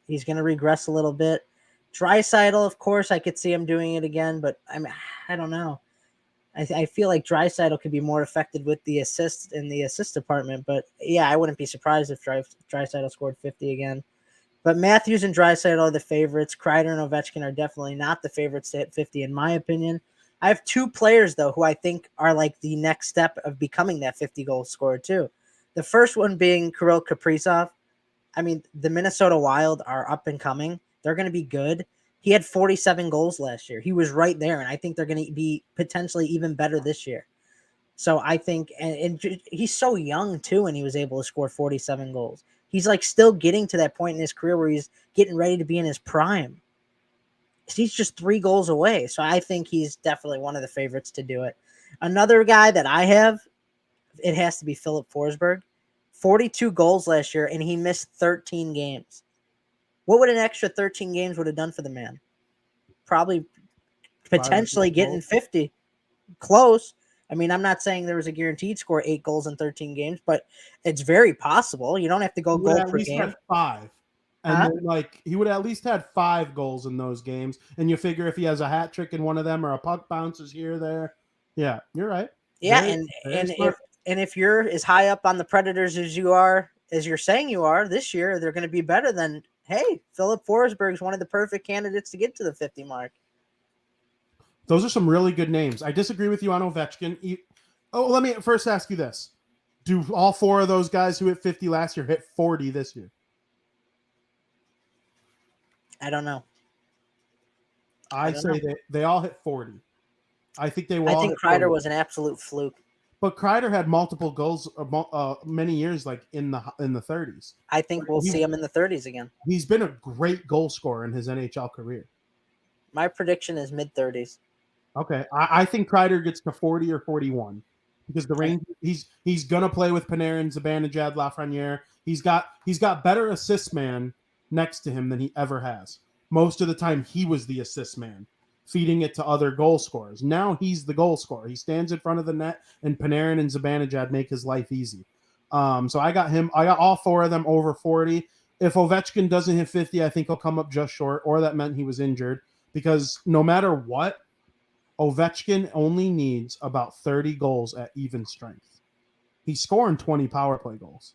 He's going to regress a little bit. Draisaitl, of course, I could see him doing it again, but I don't know. I feel like Draisaitl could be more effective with the assists in the assist department, but yeah, I wouldn't be surprised if Draisaitl scored 50 again. But Matthews and Draisaitl are the favorites. Kreider and Ovechkin are definitely not the favorites to hit 50, in my opinion. I have two players, though, who I think are like the next step of becoming that 50-goal scorer, too. The first one being Kirill Kaprizov. I mean, the Minnesota Wild are up and coming. They're going to be good. He had 47 goals last year. He was right there, and I think they're going to be potentially even better this year. So I think, and he's so young, too, and he was able to score 47 goals. He's like still getting to that point in his career where he's getting ready to be in his prime. He's just 3 goals away. So I think he's definitely one of the favorites to do it. Another guy that I have, it has to be Philip Forsberg. 42 goals last year, and he missed 13 games. What would an extra 13 games would have done for the man? Probably potentially getting 50. Close. I mean, I'm not saying there was a guaranteed score 8 goals in 13 games, but it's very possible. You don't have to go goal per game. Had 5. And then, like, he would at least had 5 goals in those games. And you figure if he has a hat trick in one of them or a puck bounces here or there. Yeah, you're right. Yeah, if you're as high up on the Predators as you are, as you're saying you are this year, they're going to be better than, hey, Philip Forsberg is one of the perfect candidates to get to the 50 mark. Those are some really good names. I disagree with you on Ovechkin. Let me first ask you this. Do all 4 of those guys who hit 50 last year hit 40 this year? I don't know. I say they all hit 40. I think they will. I think Kreider was an absolute fluke. But Kreider had multiple goals many years, like in the 30s. I think we'll see him in the 30s again. He's been a great goal scorer in his NHL career. My prediction is mid-30s. Okay, I think Kreider gets to 40 or 41 because the Rangers. He's gonna play with Panarin, Zibanejad, Lafreniere. He's got better assist man next to him than he ever has. Most of the time, he was the assist man, feeding it to other goal scorers. Now he's the goal scorer. He stands in front of the net, and Panarin and Zibanejad make his life easy. So I got him. I got all 4 of them over 40. If Ovechkin doesn't hit 50, I think he'll come up just short, or that meant he was injured. Because no matter what, Ovechkin only needs about 30 goals at even strength. He's scoring 20 power play goals.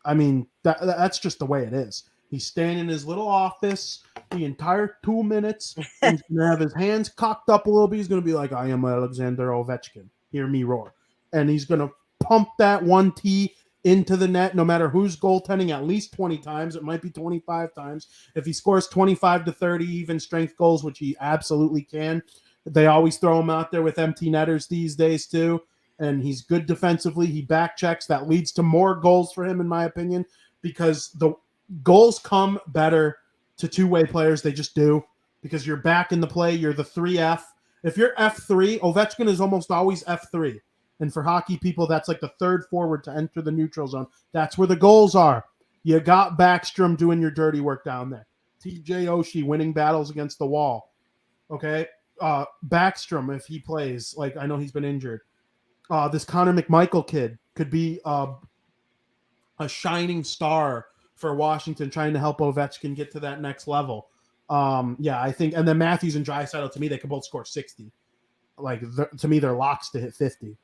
I mean, that's just the way it is. He's standing in his little office the entire 2 minutes. He's going to have his hands cocked up a little bit. He's going to be like, I am Alexander Ovechkin. Hear me roar. And he's going to pump that 1T into the net, no matter who's goaltending, at least 20 times. It might be 25 times. If he scores 25 to 30 even strength goals, which he absolutely can, they always throw him out there with empty netters these days too. And he's good defensively. He back checks. That leads to more goals for him, in my opinion, because the goals come better to two-way players. They just do, because you're back in the play. You're the 3F. If you're F3, Ovechkin is almost always F3. And for hockey people, that's like the third forward to enter the neutral zone. That's where the goals are. You got Backstrom doing your dirty work down there. TJ Oshie winning battles against the wall. Okay? Backstrom, if he plays, like I know he's been injured. This Connor McMichael kid could be a shining star for Washington, trying to help Ovechkin get to that next level. I think, and then Matthews and Draisaitl, to me, they could both score 60. Like, to me, they're locks to hit 50.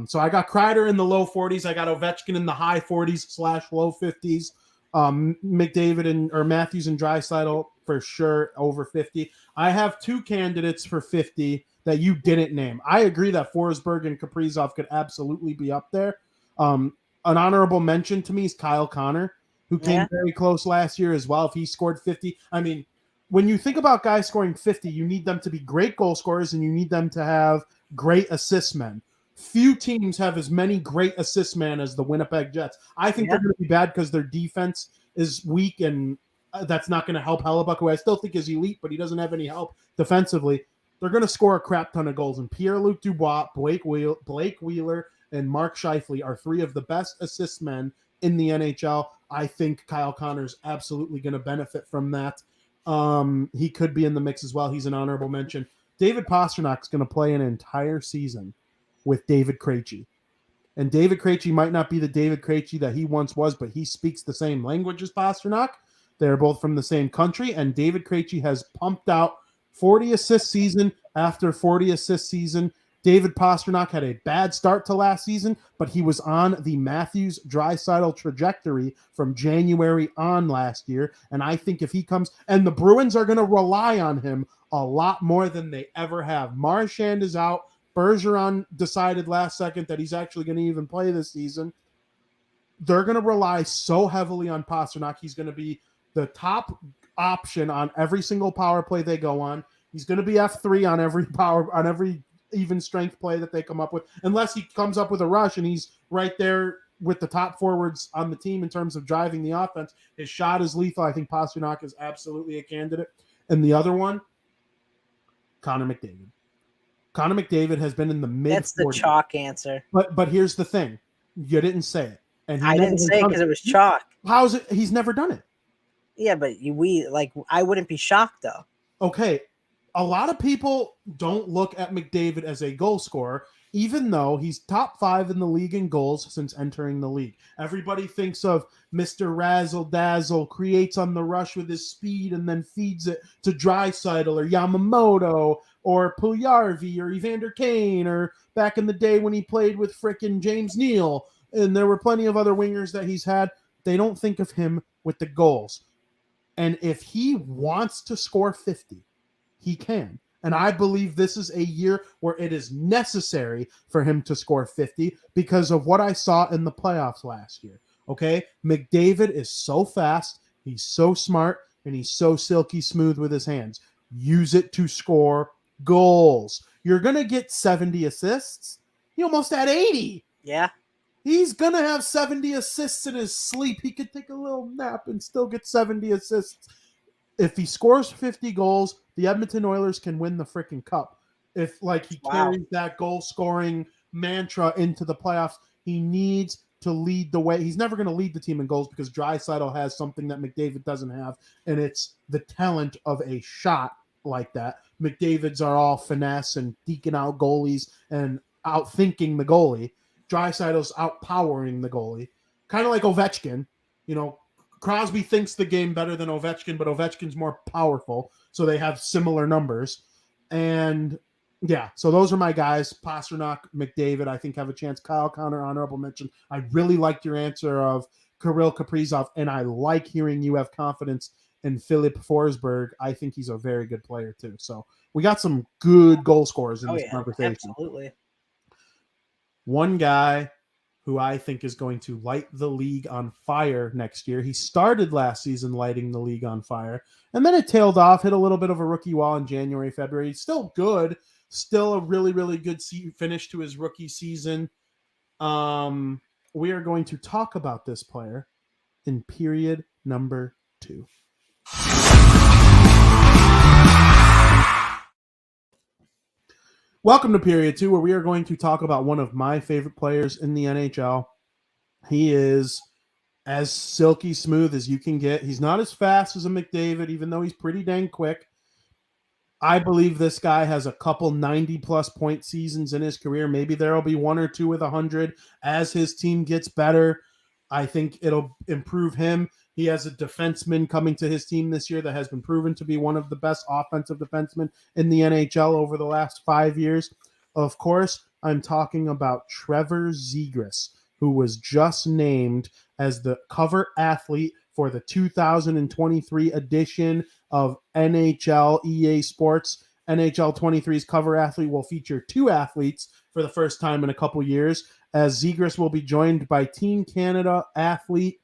So I got Kreider in the low 40s. I got Ovechkin in the high 40s / low 50s. McDavid or Matthews and Draisaitl for sure over 50. I have two candidates for 50 that you didn't name. I agree that Forsberg and Kaprizov could absolutely be up there. An honorable mention to me is Kyle Connor, who came very close last year as well. If he scored 50, I mean, when you think about guys scoring 50, you need them to be great goal scorers and you need them to have great assist men. Few teams have as many great assist men as the Winnipeg Jets. I think they're going to be bad because their defense is weak, and that's not going to help Hellebuck, who I still think is elite, but he doesn't have any help defensively. They're going to score a crap ton of goals, and Pierre-Luc Dubois, Blake Wheeler, and Mark Scheifele are three of the best assist men in the NHL. I think Kyle Connor is absolutely going to benefit from that. He could be in the mix as well. He's an honorable mention. David Pasternak's going to play an entire season with David Krejci. And David Krejci might not be the David Krejci that he once was, but he speaks the same language as Pastrnak. They're both from the same country, and David Krejci has pumped out 40 assist season after 40 assist season. David Pastrnak had a bad start to last season, but he was on the Matthews Draisaitl trajectory from January on last year. And I think if he comes, and the Bruins are going to rely on him a lot more than they ever have. Marchand is out. Bergeron decided last second that he's actually going to even play this season. They're going to rely so heavily on Pastrnak. He's going to be the top option on every single power play they go on. He's going to be F3 on every even strength play that they come up with, unless he comes up with a rush and he's right there with the top forwards on the team in terms of driving the offense. His shot is lethal. I think Pastrnak is absolutely a candidate. And the other one, Connor McDavid. Connor McDavid has been in the mid. That's the chalk answer. But here's the thing: you didn't say it, and I didn't say it because it was chalk. How is it? He's never done it. Yeah, but I wouldn't be shocked though. Okay, a lot of people don't look at McDavid as a goal scorer, even though he's top 5 in the league in goals since entering the league. Everybody thinks of Mr. Razzle Dazzle, creates on the rush with his speed and then feeds it to Draisaitl or Yamamoto or Puljujarvi or Evander Kane, or back in the day when he played with frickin' James Neal. And there were plenty of other wingers that he's had. They don't think of him with the goals. And if he wants to score 50, he can. And I believe this is a year where it is necessary for him to score 50 because of what I saw in the playoffs last year. Okay? McDavid is so fast, he's so smart, and he's so silky smooth with his hands. Use it to score goals. You're going to get 70 assists. He almost had 80. Yeah. He's going to have 70 assists in his sleep. He could take a little nap and still get 70 assists. If he scores 50 goals, the Edmonton Oilers can win the freaking cup. If he carries that goal scoring mantra into the playoffs, he needs to lead the way. He's never going to lead the team in goals because Draisaitl has something that McDavid doesn't have, and it's the talent of a shot like that. McDavid's are all finesse and deking out goalies and outthinking the goalie. Draisaitl's outpowering the goalie. Kind of like Ovechkin. Crosby thinks the game better than Ovechkin, but Ovechkin's more powerful, so they have similar numbers. And yeah, so those are my guys. Pastrnak, McDavid, I think have a chance. Kyle Connor, honorable mention. I really liked your answer of Kirill Kaprizov, and I like hearing you have confidence in Philip Forsberg. I think he's a very good player too. So we got some good goal scorers in this conversation. Absolutely. One guy who I think is going to light the league on fire next year. He started last season lighting the league on fire, and then it tailed off, hit a little bit of a rookie wall in January, February. He's still good, still a really, really good finish to his rookie season. We are going to talk about this player in period number 2. Welcome to Period 2, where we are going to talk about one of my favorite players in the NHL. He is as silky smooth as you can get. He's not as fast as a McDavid, even though he's pretty dang quick. I believe this guy has a couple 90-plus point seasons in his career. Maybe there will be 1 or 2 with 100 as his team gets better. I think it'll improve him. He has a defenseman coming to his team this year that has been proven to be one of the best offensive defensemen in the NHL over the last 5 years. Of course, I'm talking about Trevor Zegras, who was just named as the cover athlete for the 2023 edition of NHL EA Sports. NHL 23's cover athlete will feature 2 athletes for the first time in a couple years, as Zegras will be joined by Team Canada athlete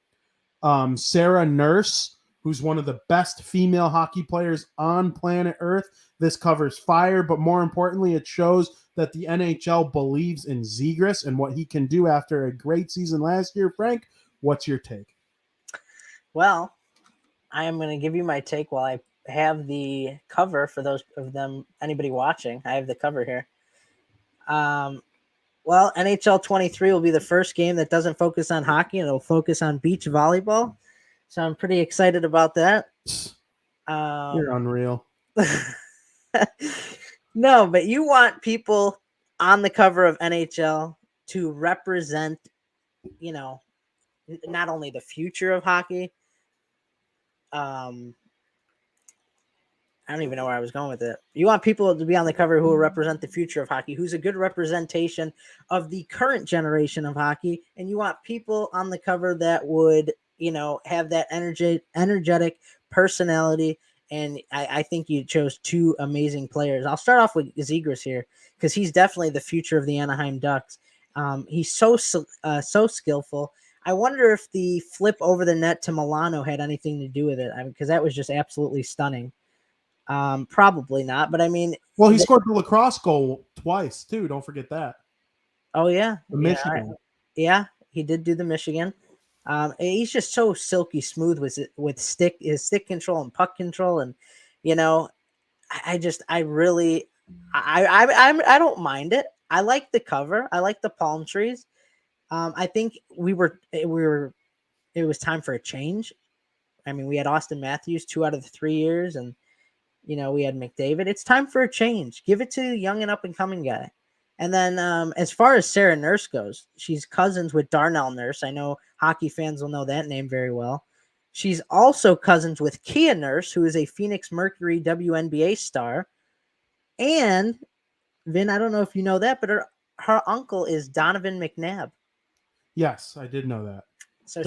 Sarah Nurse, who's one of the best female hockey players on planet Earth. This covers fire, but more importantly, it shows that the NHL believes in Zegras and what he can do after a great season last year. Frank, what's your take? Well, I am going to give you my take while I have the cover for those of them, anybody watching. I have the cover here. Well, NHL 23 will be the first game that doesn't focus on hockey, and it'll focus on beach volleyball. So I'm pretty excited about that. You're unreal. No, but you want people on the cover of NHL to represent, not only the future of hockey. I don't even know where I was going with it. You want people to be on the cover who will represent the future of hockey, who's a good representation of the current generation of hockey. And you want people on the cover that would, have that energetic personality. And I think you chose 2 amazing players. I'll start off with Zegras here because he's definitely the future of the Anaheim Ducks. He's so skillful. I wonder if the flip over the net to Milano had anything to do with it, because that was just absolutely stunning. Probably not, but I mean, well, he scored the lacrosse goal twice too. Don't forget that. Oh yeah, the Michigan. Yeah, he did do the Michigan. He's just so silky smooth with his stick control and puck control, and I don't mind it. I like the cover. I like the palm trees. I think it was time for a change. I mean, we had Austin Matthews 2 out of the 3 years, and we had McDavid. It's time for a change. Give it to the young and up and coming guy. And then as far as Sarah Nurse goes, she's cousins with Darnell Nurse. I know hockey fans will know that name very well. She's also cousins with Kia Nurse, who is a Phoenix Mercury WNBA star. And Vin, I don't know if you know that, but her uncle is Donovan McNabb. Yes, I did know that. So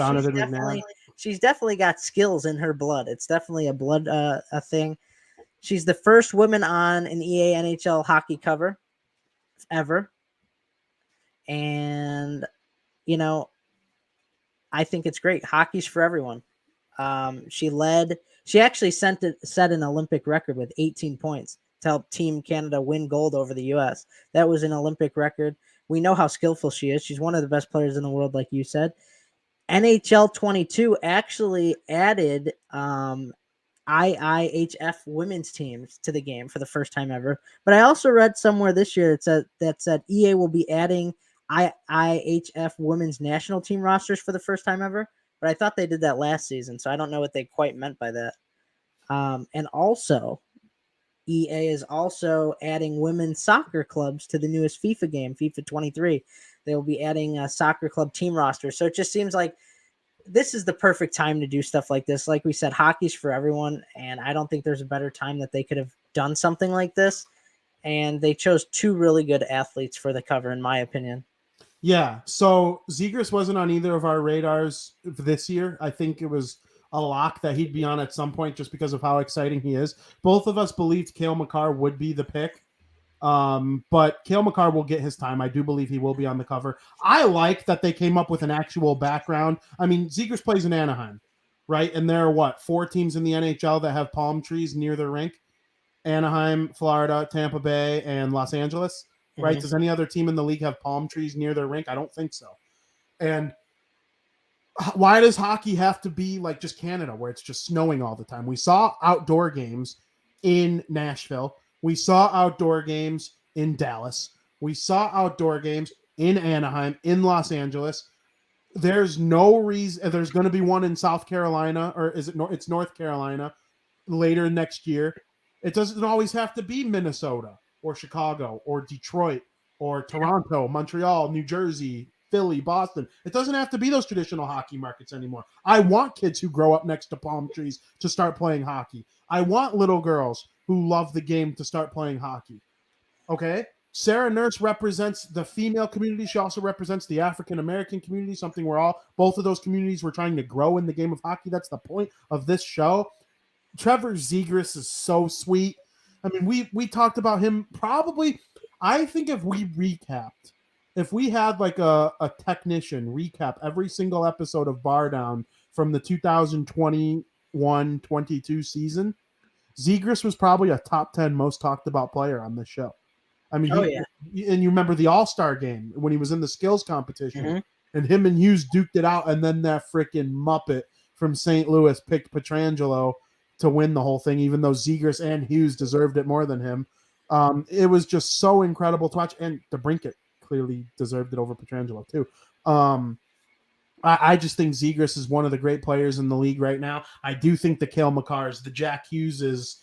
she's definitely got skills in her blood. It's definitely a blood a thing. She's the first woman on an EA NHL hockey cover ever. And, I think it's great. Hockey's for everyone. She actually set an Olympic record with 18 points to help Team Canada win gold over the U.S. That was an Olympic record. We know how skillful she is. She's one of the best players in the world, like you said. NHL 22 actually added IIHF women's teams to the game for the first time ever. But I also read somewhere this year that said EA will be adding IIHF women's national team rosters for the first time ever. But I thought they did that last season, so I don't know what they quite meant by that. And also, EA is also adding women's soccer clubs to the newest FIFA game, FIFA 23. They will be adding a soccer club team roster. So it just seems like this is the perfect time to do stuff like this. Like we said, hockey's for everyone, and I don't think there's a better time that they could have done something like this. And they chose 2 really good athletes for the cover, in my opinion. Yeah, so Zegras wasn't on either of our radars this year. I think it was a lock that he'd be on at some point just because of how exciting he is. Both of us believed Cale Makar would be the pick. But Cale Makar will get his time. I do believe he will be on the cover. I like that they came up with an actual background. I mean, Zegras plays in Anaheim, right? And there are 4 teams in the NHL that have palm trees near their rink? Anaheim, Florida, Tampa Bay, and Los Angeles, right? Mm-hmm. Does any other team in the league have palm trees near their rink? I don't think so. And why does hockey have to be like just Canada where it's just snowing all the time? We saw outdoor games in Nashville. We saw outdoor games in Dallas. We saw outdoor games in Anaheim, in Los Angeles. There's no reason. There's going to be one in South Carolina, or is it? It's North Carolina later next year. It doesn't always have to be Minnesota or Chicago or Detroit or Toronto, Montreal, New Jersey, Philly, Boston. It doesn't have to be those traditional hockey markets anymore. I want kids who grow up next to palm trees to start playing hockey. I want little girls who love the game to start playing hockey. Okay? Sarah Nurse represents the female community. She also represents the African-American community, something both of those communities were trying to grow in the game of hockey. That's the point of this show. Trevor Zegras is so sweet. I mean, we talked about him probably. I think if we had like a technician recap every single episode of Bar Down from the 2021-22 season, Zegras was probably a top 10 most talked about player on this show. I mean, and you remember the All-Star game when he was in the skills competition, and him and Hughes duked it out, and then that freaking Muppet from St. Louis picked Pietrangelo to win the whole thing, even though Zegras and Hughes deserved it more than him. It was just so incredible to watch, and DeBrincat clearly deserved it over Pietrangelo too. I just think Zegras is one of the great players in the league right now. I do think the Cale Makars, the Jack Hugheses,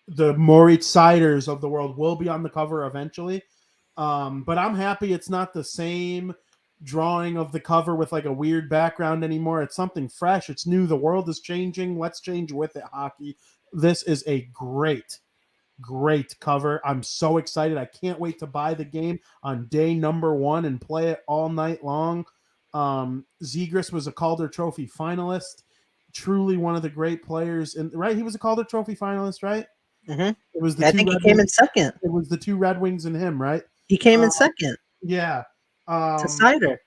the Moritz Seiders of the world will be on the cover eventually. But I'm happy it's not the same drawing of the cover with like a weird background anymore. It's something fresh. It's new. The world is changing. Let's change with it, hockey. This is a great cover. I'm so excited. I can't wait to buy the game on day number 1 and play it all night long. Zegras was a Calder Trophy finalist. Truly one of the great players. Right? He was a Calder Trophy finalist, right? Mm-hmm. It was I think he came in second. It was the 2 Red Wings and him, right? He came in second. Yeah. To Seider.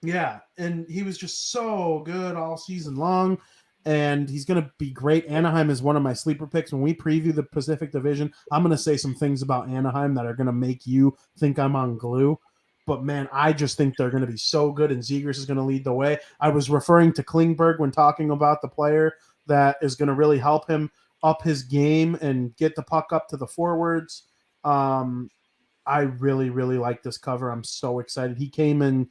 Yeah, and he was just so good all season long, and he's going to be great. Anaheim is one of my sleeper picks. When we preview the Pacific Division, I'm going to say some things about Anaheim that are going to make you think I'm on glue. But, man, I just think they're going to be so good, and Zegras is going to lead the way. I was referring to Klingberg when talking about the player that is going to really help him up his game and get the puck up to the forwards. I really, really like this cover. I'm so excited. He came in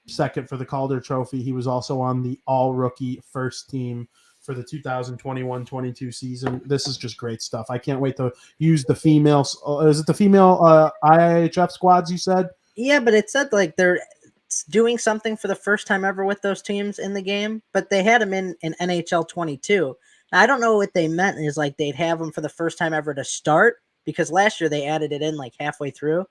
second for the Calder Trophy. He was also on the all-rookie first team for the 2021-22 season. This is just great stuff. I can't wait to use the females. Is it the female IIHF squads you said? Yeah, but it said like they're doing something for the first time ever with those teams in the game, but they had them in NHL 22. Now, I don't know what they meant is like they'd have them for the first time ever to start, because last year they added it in like halfway through.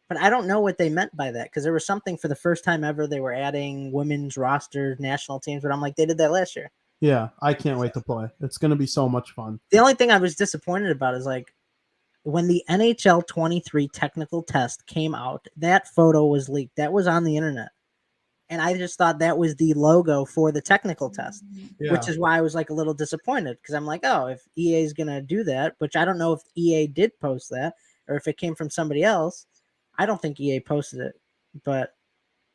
But I don't know what they meant by that, because there was something for the first time ever. They were adding women's roster, national teams, but I'm like, they did that last year. Yeah, I can't wait to play. It's going to be so much fun. The only thing I was disappointed about is like when the NHL 23 technical test came out, that photo was leaked. That was on the internet. And I just thought that was the logo for the technical test, which is why I was like a little disappointed, because I'm like, oh, if EA is going to do that, which I don't know if EA did post that or if it came from somebody else. I don't think EA posted it, but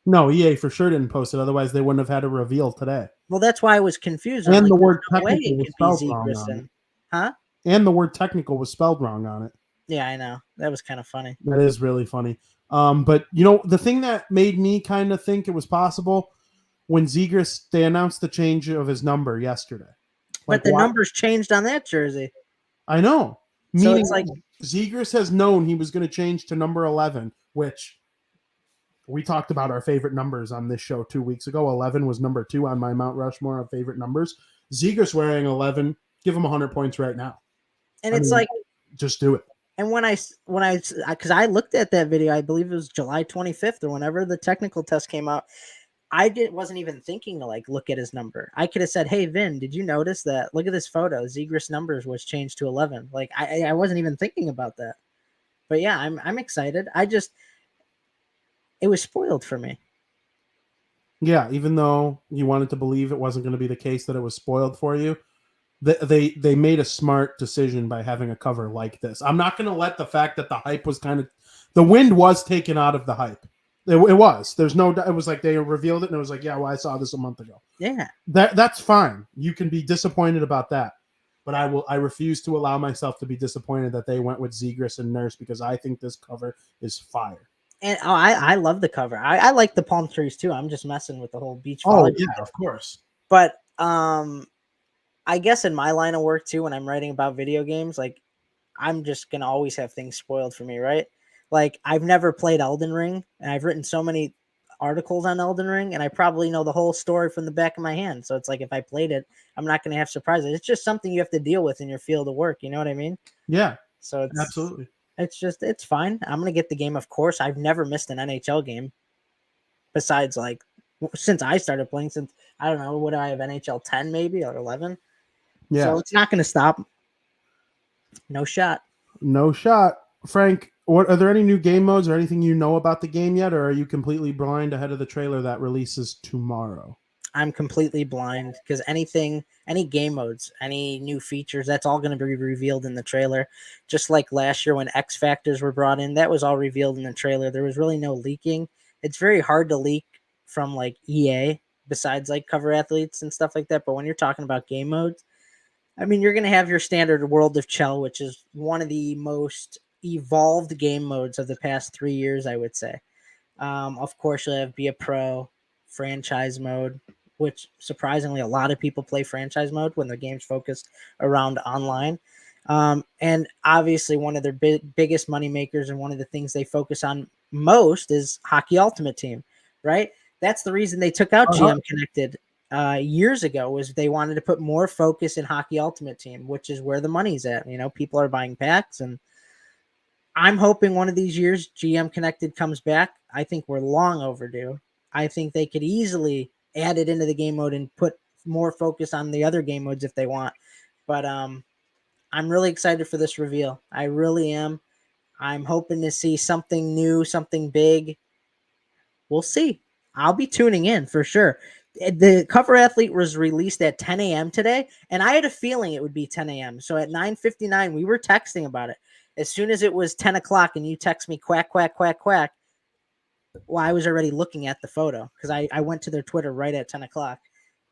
no, EA for sure didn't post it. Otherwise, they wouldn't have had a reveal today. Well, that's why I was confused. And like, the word technical was spelled wrong on it. Huh? And the word technical was spelled wrong on it. Yeah, I know. That was kind of funny. That is really funny. But you know, the thing that made me kind of think it was possible when Zegras, they announced the change of his number yesterday. But the numbers changed on that jersey. I know. So Meaning it's like Zegras has known he was going to change to number 11, which we talked about our favorite numbers on this show 2 weeks ago. 11 was number 2 on my Mount Rushmore of favorite numbers. Zegras wearing 11, give him 100 points right now. And it's like, just do it. And because I looked at that video, I believe it was July 25th or whenever the technical test came out, wasn't even thinking to like look at his number. I could have said, "Hey Vin, did you notice that? Look at this photo. Zegras numbers was changed to 11." Like I wasn't even thinking about that. But yeah, I'm excited. It was spoiled for me. Yeah, even though you wanted to believe it wasn't going to be the case that it was spoiled for you, they made a smart decision by having a cover like this. I'm not going to let the fact that the hype was the wind was taken out of the hype. It was. There's no. It was like they revealed it, and it was like, yeah, well, I saw this a month ago. Yeah, that's fine. You can be disappointed about that, but I refuse to allow myself to be disappointed that they went with Zegras and Nurse, because I think this cover is fire. And I love the cover. I like the palm trees too. I'm just messing with the whole beach. Oh yeah, of course. But I guess in my line of work too, when I'm writing about video games, like I'm just gonna always have things spoiled for me, right? Like I've never played Elden Ring, and I've written so many articles on Elden Ring, and I probably know the whole story from the back of my hand. So it's like if I played it, I'm not gonna have surprises. It's just something you have to deal with in your field of work. You know what I mean? Yeah. So it's absolutely. It's fine. I'm gonna get the game, of course. I've never missed an NHL game besides like since I started playing. Since I don't know, what do I have, NHL 10 maybe or 11? Yeah. So it's not gonna stop. No shot. No shot. Frank, what are there any new game modes or anything you know about the game yet, or are you completely blind ahead of the trailer that releases tomorrow? I'm completely blind because any game modes, any new features, that's all going to be revealed in the trailer. Just like last year when X Factors were brought in, that was all revealed in the trailer. There was really no leaking. It's very hard to leak from like EA besides like cover athletes and stuff like that. But when you're talking about game modes, I mean, you're going to have your standard World of Chell, which is one of the most evolved game modes of the past 3 years, I would say. Of course, you'll have Be a Pro, franchise mode, which surprisingly a lot of people play franchise mode when the game's focused around online. And obviously, one of their biggest money makers and one of the things they focus on most is Hockey Ultimate Team, right? That's the reason they took out GM Connected years ago, was they wanted to put more focus in Hockey Ultimate Team, which is where the money's at. You know, people are buying packs, and I'm hoping one of these years GM Connected comes back. I think we're long overdue. I think they could easily add it into the game mode and put more focus on the other game modes if they want. But I'm really excited for this reveal. I really am. I'm hoping to see something new, something big. We'll see. I'll be tuning in for sure. The cover athlete was released at 10 a.m. today, and I had a feeling it would be 10 a.m. So at 9:59, we were texting about it. As soon as it was 10 o'clock and you text me quack, quack, quack, quack, well, I was already looking at the photo because I went to their Twitter right at 10 o'clock.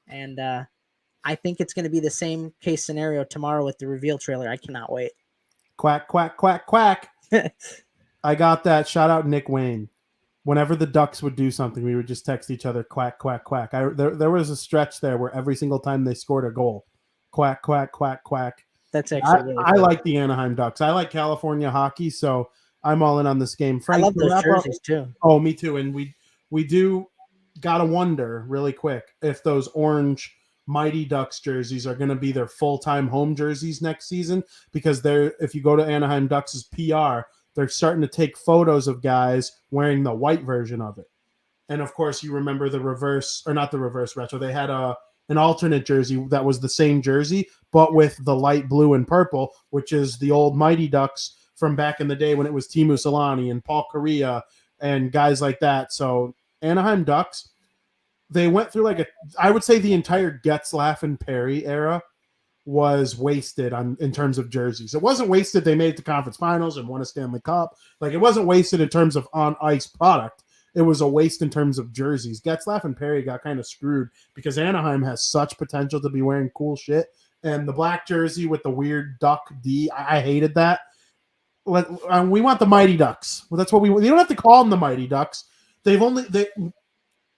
And I think it's going to be the same case scenario tomorrow with the reveal trailer. I cannot wait. Quack, quack, quack, quack. I got that. Shout out Nick Wayne. Whenever the Ducks would do something, we would just text each other, quack, quack, quack. There was a stretch there where every single time they scored a goal, quack, quack, quack, quack. That's actually really I like the Anaheim Ducks. I like California hockey, so I'm all in on this game. Frank, I love those jerseys too. Oh, me too. And we do gotta wonder really quick if those orange Mighty Ducks jerseys are going to be their full-time home jerseys next season, because if you go to Anaheim Ducks' PR, they're starting to take photos of guys wearing the white version of it. And of course, you remember the reverse, or not the reverse retro. They had an alternate jersey that was the same jersey, but with the light blue and purple, which is the old Mighty Ducks from back in the day when it was Teemu Selanne and Paul Kariya and guys like that. So Anaheim Ducks, they went through I would say the entire Getzlaff and Perry era was wasted in terms of jerseys. It wasn't wasted. They made it to conference finals and won a Stanley Cup. It wasn't wasted in terms of on ice product. It was a waste in terms of jerseys. Getzlaff and Perry got kind of screwed because Anaheim has such potential to be wearing cool shit. And the black jersey with the weird duck D, I hated that. We want the Mighty Ducks. Well, that's what we want. You don't have to call them the Mighty Ducks.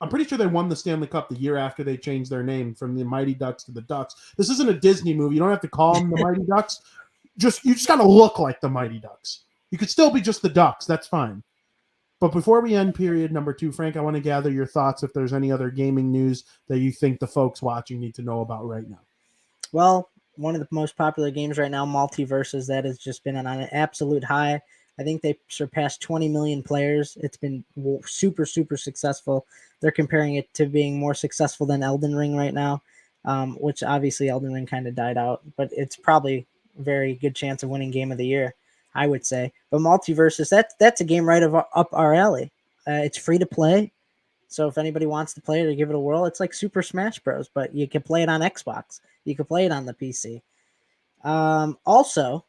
I'm pretty sure they won the Stanley Cup the year after they changed their name from the Mighty Ducks to the Ducks. This isn't a Disney movie. You don't have to call them the Mighty Ducks. You just got to look like the Mighty Ducks. You could still be just the Ducks. That's fine. But before we end period number 2, Frank, I want to gather your thoughts if there's any other gaming news that you think the folks watching need to know about right now. Well, one of the most popular games right now, Multiverses, that has just been on an absolute high. I think they surpassed 20 million players. It's been super, super successful. They're comparing it to being more successful than Elden Ring right now, which obviously Elden Ring kind of died out, but it's probably a very good chance of winning Game of the Year, I would say. But Multiverses, that's a game right up our alley. It's free to play, so if anybody wants to play it or give it a whirl, it's like Super Smash Bros., but you can play it on Xbox. You can play it on the PC. Also,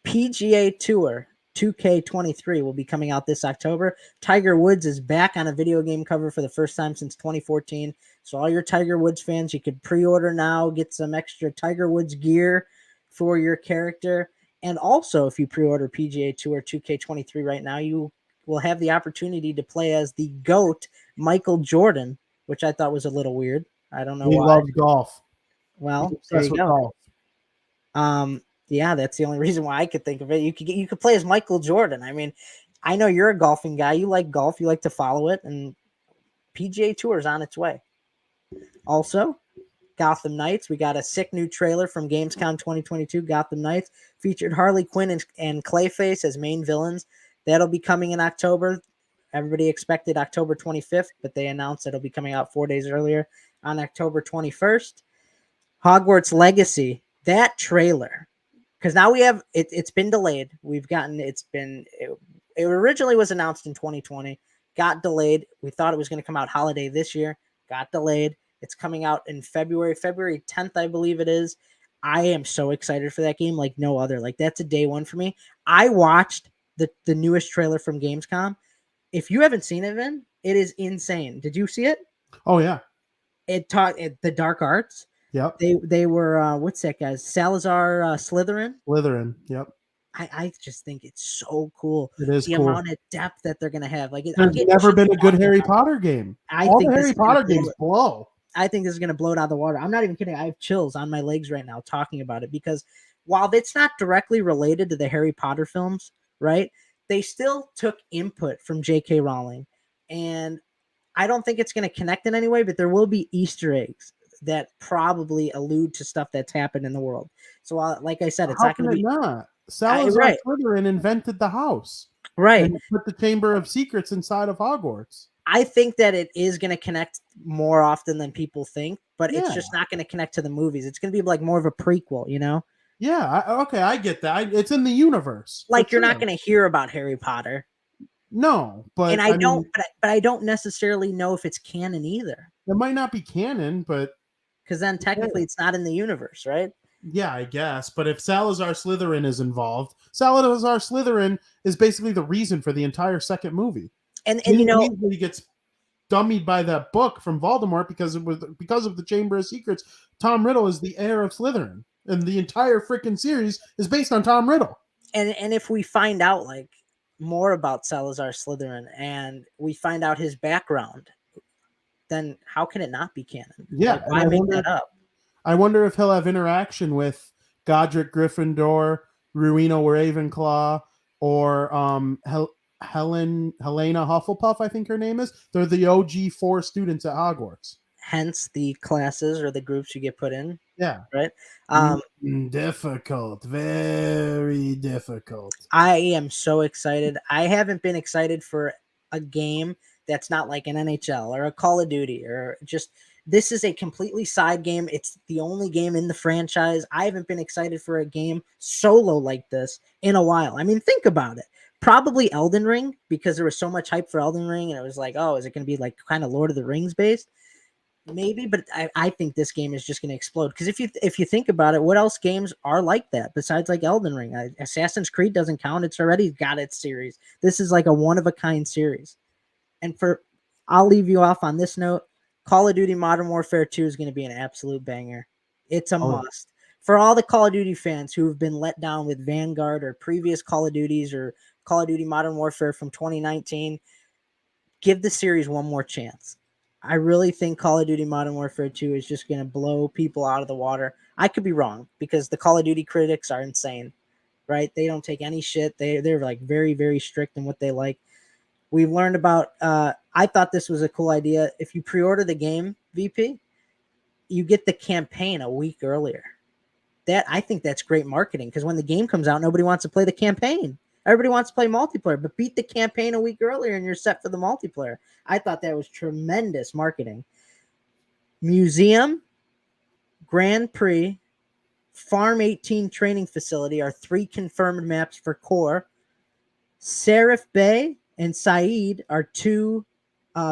PGA Tour 2K23 will be coming out this October. Tiger Woods is back on a video game cover for the first time since 2014. So all your Tiger Woods fans, you could pre-order now, get some extra Tiger Woods gear for your character. And also, if you pre-order PGA Tour 2K23 right now, you will have the opportunity to play as the GOAT, Michael Jordan, which I thought was a little weird. I don't know why. He loves golf. Well, there you go. Yeah, that's the only reason why I could think of it. You could play as Michael Jordan. I mean, I know you're a golfing guy. You like golf. You like to follow it, and PGA Tour is on its way. Also, Gotham Knights. We got a sick new trailer from Gamescom 2022. Gotham Knights featured Harley Quinn and Clayface as main villains. That'll be coming in October. Everybody expected October 25th, but they announced it'll be coming out 4 days earlier on October 21st. Hogwarts Legacy, that trailer, because now we have it. It's been delayed. It originally was announced in 2020, got delayed. We thought it was going to come out holiday this year, got delayed. It's coming out in February 10th, I believe it is. I am so excited for that game like no other. Like, that's a day one for me. I watched the newest trailer from Gamescom. If you haven't seen it, Vin, it is insane. Did you see it? Oh yeah. It taught the dark arts. Yep. They were what's that guy's Salazar Slytherin? Slytherin. Yep. I just think it's so cool. It is the cool. amount of depth that they're gonna have. Like, there's never been a good Harry Potter game. All the Harry Potter games blow. I think this is gonna blow it out of the water. I'm not even kidding. I have chills on my legs right now talking about it, because while it's not directly related to the Harry Potter films, right? They still took input from J.K. Rowling, and I don't think it's going to connect in any way, but there will be Easter eggs that probably allude to stuff that's happened in the world. So, like I said, it's not going to be not. Salazar Slytherin invented the house, right? And put the Chamber of Secrets inside of Hogwarts. I think that it is going to connect more often than people think, but it's just not going to connect to the movies. It's going to be like more of a prequel, you know? Yeah, I get that. It's in the universe. Like, you're not going to hear about Harry Potter. No, but I don't necessarily know if it's canon either. It might not be canon, but because then technically it's not in the universe, right? Yeah, I guess. But if Salazar Slytherin is involved, Salazar Slytherin is basically the reason for the entire second movie. And you know, he gets dummied by that book from Voldemort because of the Chamber of Secrets. Tom Riddle is the heir of Slytherin, and the entire freaking series is based on Tom Riddle. And if we find out like more about Salazar Slytherin and we find out his background, then how can it not be canon? Yeah, like, why make that up? I wonder if he'll have interaction with Godric Gryffindor, Rowena Ravenclaw, or Helena Hufflepuff, I think her name is. They're the OG 4 students at Hogwarts. Hence the classes or the groups you get put in. Yeah. Right? Difficult. Very difficult. I am so excited. I haven't been excited for a game that's not like an NHL or a Call of Duty or just... This is a completely side game. It's the only game in the franchise. I haven't been excited for a game solo like this in a while. I mean, think about it. Probably Elden Ring, because there was so much hype for Elden Ring, and it was like, oh, is it going to be like kind of Lord of the Rings based? Maybe, but I think this game is just going to explode. Because if you think about it, what else games are like that besides like Elden Ring? Assassin's Creed doesn't count. It's already got its series. This is like a one-of-a-kind series. And I'll leave you off on this note. Call of Duty Modern Warfare 2 is going to be an absolute banger. It's a must. For all the Call of Duty fans who have been let down with Vanguard or previous Call of Duties or Call of Duty Modern Warfare from 2019, give the series one more chance. I really think Call of Duty Modern Warfare 2 is just going to blow people out of the water. I could be wrong, because the Call of Duty critics are insane, right? They don't take any shit. They're like very, very strict in what they like. We've learned about, I thought this was a cool idea. If you pre-order the game, VP, you get the campaign a week earlier. I think that's great marketing, because when the game comes out, nobody wants to play the campaign. Everybody wants to play multiplayer, but beat the campaign a week earlier and you're set for the multiplayer. I thought that was tremendous marketing. Museum, Grand Prix, Farm 18 training facility are 3 confirmed maps for core. Seraph Bay and Saeed are 2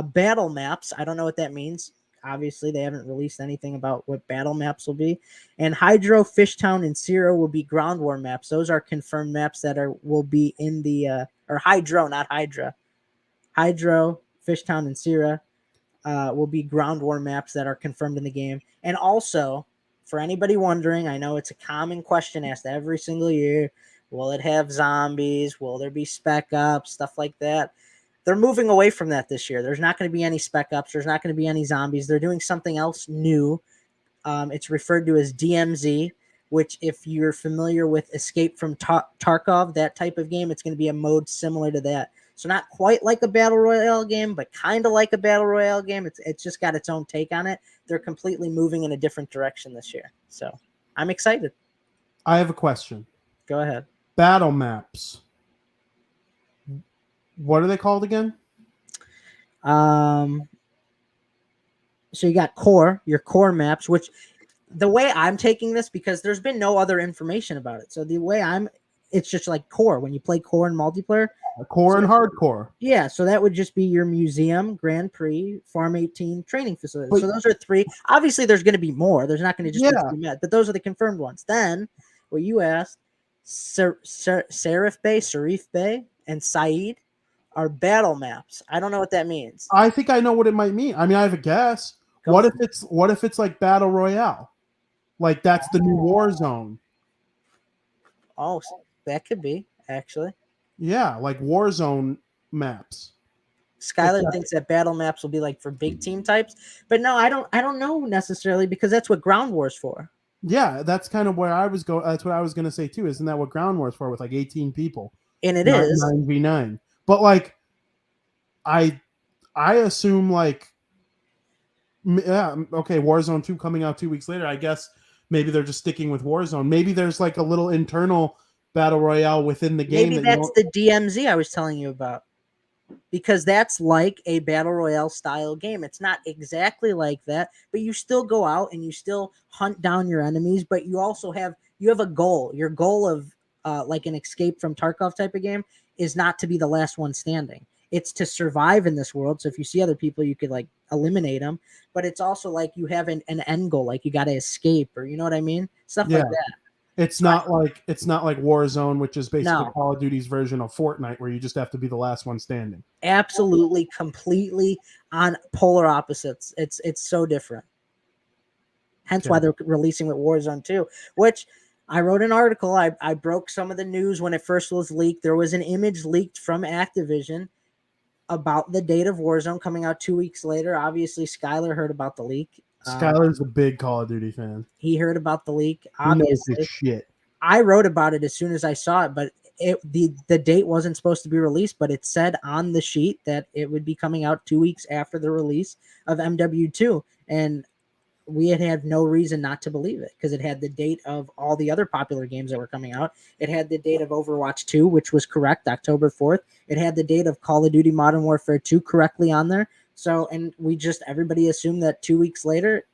battle maps. I don't know what that means. Obviously, they haven't released anything about what battle maps will be. And Hydro, Fishtown, and Zero will be ground war maps. Those are confirmed maps that will be in the or Hydro, not Hydra. Hydro, Fishtown, and Zero will be ground war maps that are confirmed in the game. And also, for anybody wondering, I know it's a common question asked every single year. Will it have zombies? Will there be spec ups? Stuff like that. They're moving away from that this year. There's not going to be any spec ups. There's not going to be any zombies. They're doing something else new. It's referred to as DMZ, which, if you're familiar with Escape from Tarkov, that type of game, it's going to be a mode similar to that. So not quite like a battle royale game, but kind of like a battle royale game. It's just got its own take on it. They're completely moving in a different direction this year. So I'm excited. I have a question. Go ahead. Battle maps. What are they called again? So you got your core maps, which the way I'm taking this, because there's been no other information about it. So the way it's just like core when you play core in multiplayer. Core and hardcore. Yeah, so that would just be your museum, Grand Prix, Farm 18, training facilities. So those are 3. Obviously, there's going to be more. There's not going to just be 3 maps, but those are the confirmed ones. Then, what you asked, Serif Bay, and Said are battle maps. I don't know what that means. I think I know what it might mean. I mean, I have a guess. What if it's like Battle Royale? Like that's the new war zone. Oh, that could be, actually. Yeah, like war zone maps. Skylar thinks that battle maps will be like for big team types, but no, I don't know necessarily, because that's what Ground War's for. Yeah, that's kind of where I was going. That's what I was going to say too. Isn't that what Ground War's for, with like 18 people? And it is 9v9. But like, I assume like, yeah, okay, Warzone 2 coming out 2 weeks later. I guess maybe they're just sticking with Warzone. Maybe there's like a little internal battle royale within the game. Maybe that's the DMZ I was telling you about, because that's like a battle royale style game. It's not exactly like that, but you still go out and you still hunt down your enemies, but you also have a goal. Your goal of like an Escape from Tarkov type of game is not to be the last one standing. It's to survive in this world. So if you see other people, you could like eliminate them, but it's also like you have an end goal, like you got to escape, or you know what I mean? Stuff like that. It's not like Warzone, which is basically Call of Duty's version of Fortnite, where you just have to be the last one standing. Absolutely, completely on polar opposites. It's so different. Hence why they're releasing with Warzone 2, which I wrote an article. I broke some of the news when it first was leaked. There was an image leaked from Activision about the date of Warzone coming out 2 weeks later. Obviously, Skylar heard about the leak. Skylar's a big Call of Duty fan. He heard about the leak. Obviously. He knows this shit. I wrote about it as soon as I saw it, but the date wasn't supposed to be released, but it said on the sheet that it would be coming out 2 weeks after the release of MW2. And we had no reason not to believe it, because it had the date of all the other popular games that were coming out. It had the date of Overwatch 2, which was correct, October 4th. It had the date of Call of Duty Modern Warfare 2 correctly on there. So, and everybody assumed that 2 weeks later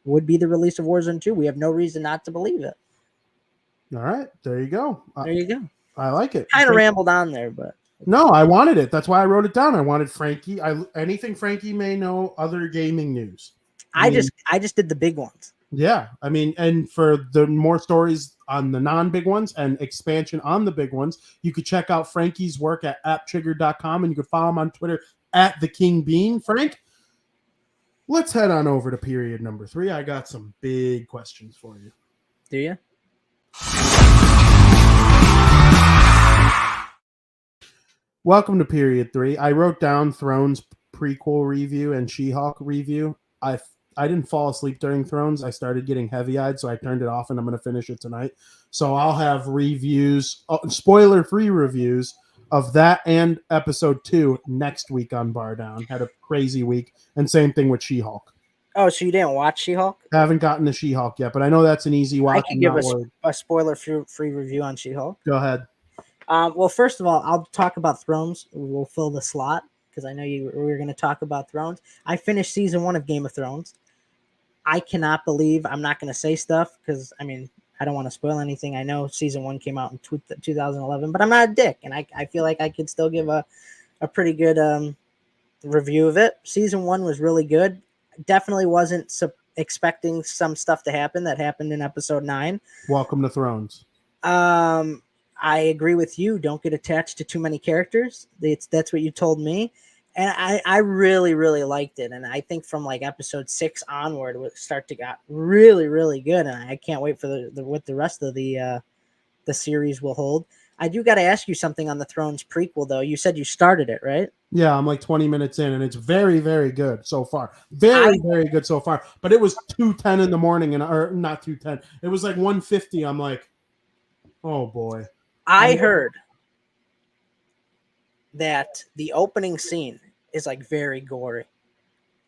would be the release of Warzone 2. We have no reason not to believe it. All right, there you go. There you go. I like it. Kind of rambled on there, but no, I wanted it. That's why I wrote it down. I wanted Frankie. Anything Frankie may know, other gaming news. I just did the big ones. Yeah, I mean, and for the more stories on the non-big ones and expansion on the big ones, you could check out Frankie's work at apptrigger.com, and you could follow him on Twitter at @TheKingBean. Frank, let's head on over to period number 3. I got some big questions for you. Do you? Welcome to period 3. I wrote down Thrones prequel review and She-Hulk review. I didn't fall asleep during Thrones. I started getting heavy-eyed, so I turned it off, and I'm going to finish it tonight. So I'll have reviews, spoiler-free reviews of that and episode 2 next week on Bar Down. Had a crazy week, and same thing with She-Hulk. Oh, so you didn't watch She-Hulk? Haven't gotten to She-Hulk yet, but I know that's an easy watch. I can give a spoiler-free review on She-Hulk. Go ahead. Well, first of all, I'll talk about Thrones. We'll fill the slot, because I know we were going to talk about Thrones. I finished season 1 of Game of Thrones. I cannot believe, I'm not going to say stuff, because, I mean, I don't want to spoil anything. I know season 1 came out in 2011, but I'm not a dick, and I feel like I could still give a pretty good review of it. Season 1 was really good. Definitely wasn't expecting some stuff to happen that happened in episode 9. Welcome to Thrones. I agree with you. Don't get attached to too many characters. That's what you told me. And I really, really liked it. And I think from like episode 6 onward, it would start to get really, really good. And I can't wait for what the rest of the series will hold. I do got to ask you something on the Thrones prequel, though. You said you started it, right? Yeah, I'm like 20 minutes in, and it's very, very good so far. Very good so far. But it was 2:10 in the morning, or not 2:10. It was like 1:50. I'm like, oh boy. I heard that the opening scene is like very gory,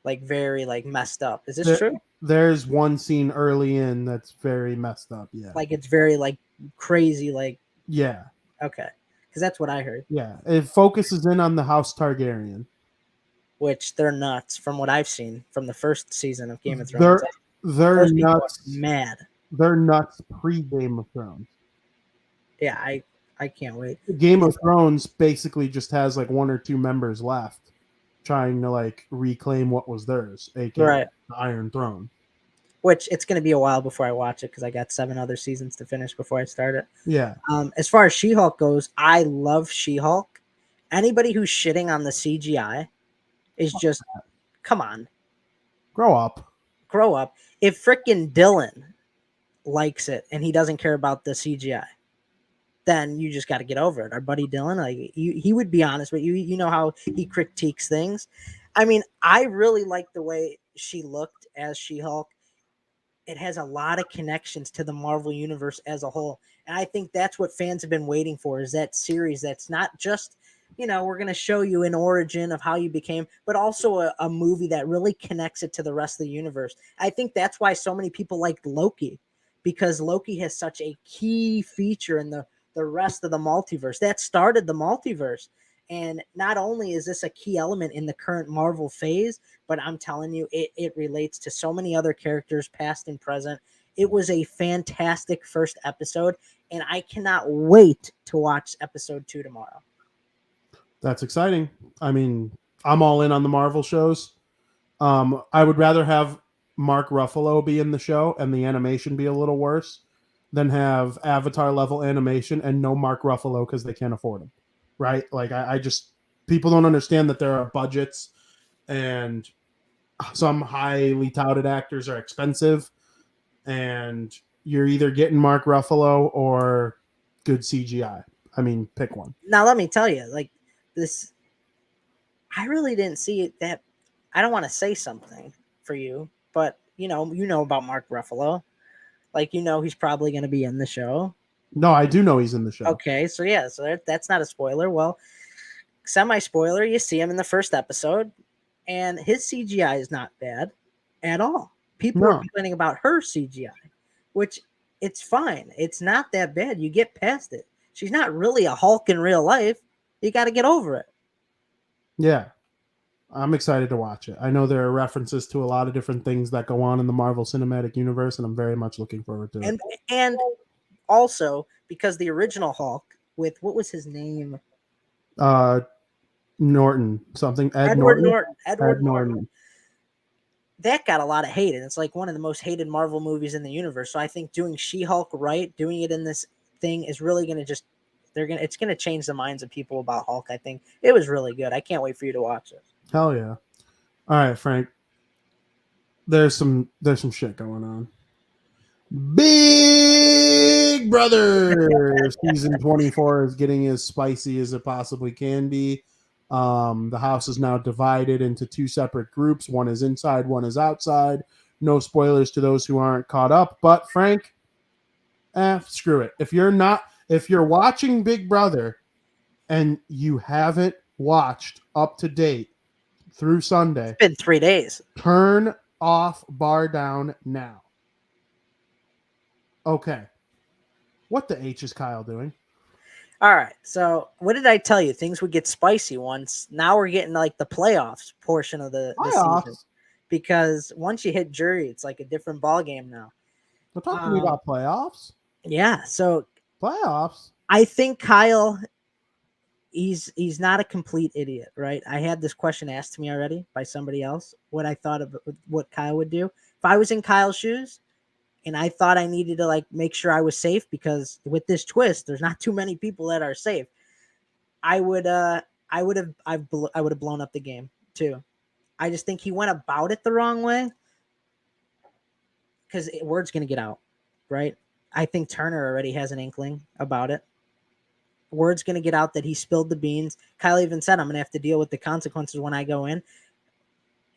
like very like messed up. Is this true? There's one scene early in that's very messed up. Yeah. Like it's very like crazy, like Yeah. okay, because that's what I heard. Yeah. It focuses in on the House Targaryen. Which they're nuts from what I've seen from the first season of Game of Thrones. They're Those people are nuts. mad. They're nuts pre Game of Thrones. Yeah, I can't wait. Game of Thrones basically just has like 1 or 2 members left trying to like reclaim what was theirs, aka Right. the Iron Throne. Which it's going to be a while before I watch it because I got 7 other seasons to finish before I start it. Yeah. As far as She-Hulk goes, I love She-Hulk. Anybody who's shitting on the CGI is just, come on, Grow up. grow up. If frickin' Dylan likes it and he doesn't care about the CGI, then you just got to get over it. Our buddy Dylan, like he would be honest with you. You know how he critiques things. I mean, I really like the way she looked as She-Hulk. It has a lot of connections to the Marvel universe as a whole. And I think that's what fans have been waiting for, is that series that's not just, you know, we're going to show you an origin of how you became, but also a movie that really connects it to the rest of the universe. I think that's why so many people like Loki, because Loki has such a key feature in the rest of the multiverse. That started the multiverse. And not only is this a key element in the current Marvel phase, but I'm telling you, it relates to so many other characters, past and present. It was a fantastic first episode, and I cannot wait to watch episode 2 tomorrow. That's exciting. I mean, I'm all in on the Marvel shows. I would rather have Mark Ruffalo be in the show and the animation be a little worse than have Avatar level animation and no Mark Ruffalo because they can't afford him. Right? Like, I just, people don't understand that there are budgets and some highly touted actors are expensive, and you're either getting Mark Ruffalo or good CGI. I mean, pick one. Now, let me tell you, like this, I really didn't see it that. I don't want to say something for you, but you know about Mark Ruffalo. Like, you know, he's probably going to be in the show. No, I do know he's in the show. Okay, so yeah, so that's not a spoiler. Well, semi-spoiler, you see him in the first episode, and his CGI is not bad at all. People are complaining about her CGI, which it's fine. It's not that bad. You get past it. She's not really a Hulk in real life. You got to get over it. Yeah. I'm excited to watch it. I know there are references to a lot of different things that go on in the Marvel Cinematic Universe, and I'm very much looking forward to it. And also, because the original Hulk, with, what was his name? Norton, something. Edward Norton. Norton. That got a lot of hate, and it's like one of the most hated Marvel movies in the universe. So I think doing She-Hulk right, doing it in this thing is really going to just, it's going to change the minds of people about Hulk. I think it was really good. I can't wait for you to watch it. Hell yeah. All right, Frank. There's some shit going on. Big Brother season 24 is getting as spicy as it possibly can be. The house is now divided into 2 separate groups. One is inside, one is outside. No spoilers to those who aren't caught up. But Frank, screw it. If you're watching Big Brother and you haven't watched up to date through Sunday, it's been 3 days. Turn off Bar Down now. Okay. What the H is Kyle doing? All right. So what did I tell you? Things would get spicy once. Now we're getting like the playoffs portion of the season. Because once you hit jury, it's like a different ball game now. Don't talk to me about playoffs. Yeah. So playoffs. I think Kyle, he's not a complete idiot, right? I had this question asked to me already by somebody else. What I thought of what Kyle would do if I was in Kyle's shoes. And I thought I needed to like make sure I was safe, because with this twist, there's not too many people that are safe. I would have blown up the game too. I just think he went about it the wrong way, because word's gonna get out, right? I think Turner already has an inkling about it. Word's gonna get out that he spilled the beans. Kyle even said, "I'm gonna have to deal with the consequences when I go in."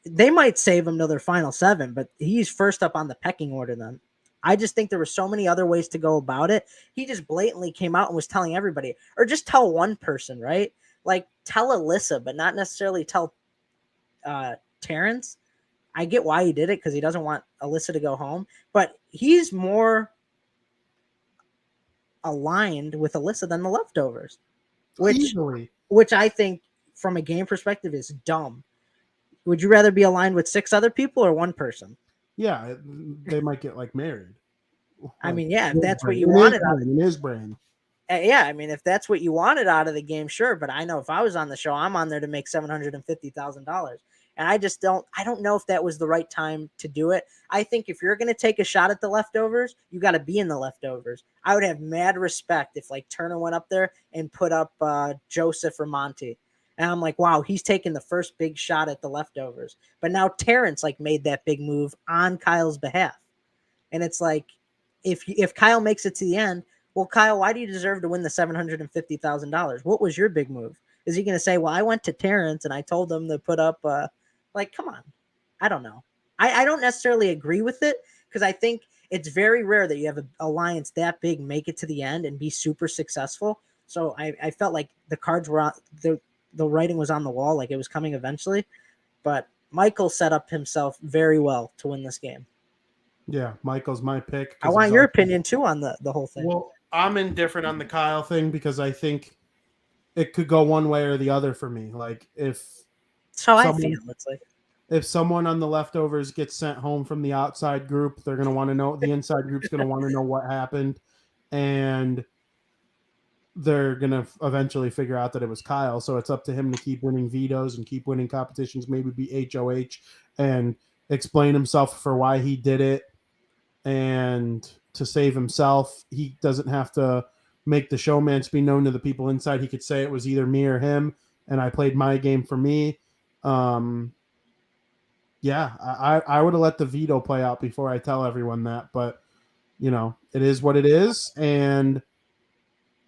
They might save him to their final 7, but he's first up on the pecking order then. I just think there were so many other ways to go about it. He just blatantly came out and was telling everybody, or just tell one person, right? like tell Alyssa, but not necessarily tell Terrence. I get why he did it because he doesn't want Alyssa to go home, but he's more aligned with Alyssa than the leftovers, Easily. which I think from a game perspective is dumb. Would you rather be aligned with 6 other people or one person? Yeah, they might get like married. I mean, yeah, if that's what you in wanted in his brain. yeah, I mean, if that's what you wanted out of the game, sure. But I know if I was on the show, I'm on there to make $750,000, and I don't know if that was the right time to do it. I think if you're going to take a shot at the leftovers, you got to be in the leftovers. I would have mad respect if like Turner went up there and put up Joseph or Monty, and I'm like, wow, he's taking the first big shot at the leftovers. But now Terrence like made that big move on Kyle's behalf, and it's like, if Kyle makes it to the end. Well, Kyle, why do you deserve to win the $750,000? What was your big move? Is he going to say, well, I went to Terrence and I told him to put up, like, come on. I don't know. I don't necessarily agree with it because I think it's very rare that you have an alliance that big make it to the end and be super successful. So I felt like the cards were on, the writing was on the wall, like it was coming eventually. But Michael set up himself very well to win this game. Yeah, Michael's my pick. I want your opinion too on the whole thing. Well, I'm indifferent on the Kyle thing because I think it could go one way or the other for me. Like if I feel it's like if someone on the leftovers gets sent home from the outside group, they're going to want to know, the inside group's going to want to know what happened, and they're going to eventually figure out that it was Kyle. So it's up to him to keep winning vetoes and keep winning competitions, maybe be HOH and explain himself for why he did it. And to save himself, he doesn't have to make the showmance be known to the people inside. He could say it was either me or him, and I played my game for me. Yeah, I would have let the veto play out before I tell everyone that, but you know, it is what it is, and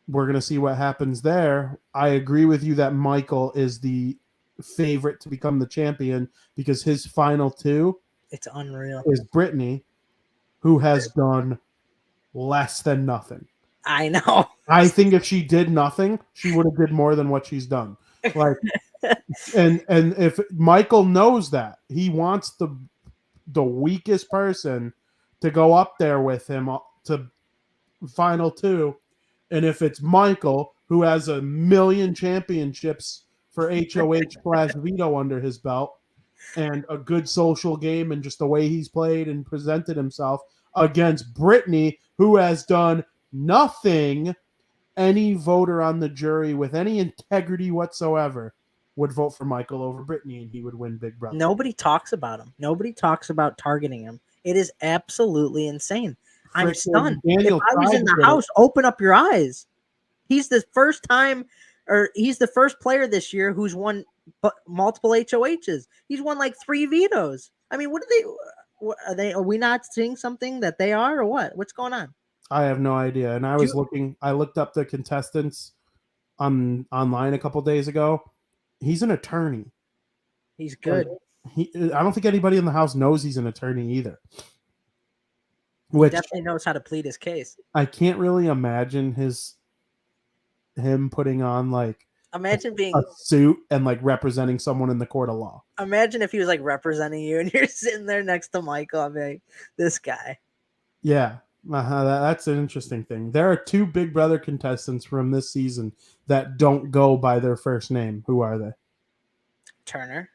we're gonna see what happens there. I agree with you that Michael is the favorite to become the champion because his final 2, it's unreal, is Brittany, who has done less than nothing. I know. I think if she did nothing, she would have did more than what she's done. Like, and if Michael knows that, he wants the weakest person to go up there with him to final 2, and if it's Michael, who has 1,000,000 championships for HOH/veto under his belt, and a good social game and just the way he's played and presented himself against Brittany, who has done nothing, any voter on the jury with any integrity whatsoever would vote for Michael over Brittany, and he would win Big Brother. Nobody talks about him. Nobody talks about targeting him. It is absolutely insane. I'm stunned. If I was in the house, open up your eyes. He's the first time, or he's the first player this year who's won multiple HOHs. He's won like 3 vetoes. I mean, are we not seeing something that they are, or what? What's going on? I have no idea. And I looked up the contestants online a couple days ago. He's an attorney. He's good. I don't think anybody in the house knows he's an attorney either. He definitely knows how to plead his case. I can't really imagine him putting on like being a suit and like representing someone in the court of law. Imagine if he was like representing you and you're sitting there next to Michael. I'm like, this guy. Yeah, that's an interesting thing. There are 2 Big Brother contestants from this season that don't go by their first name. Who are they? Turner.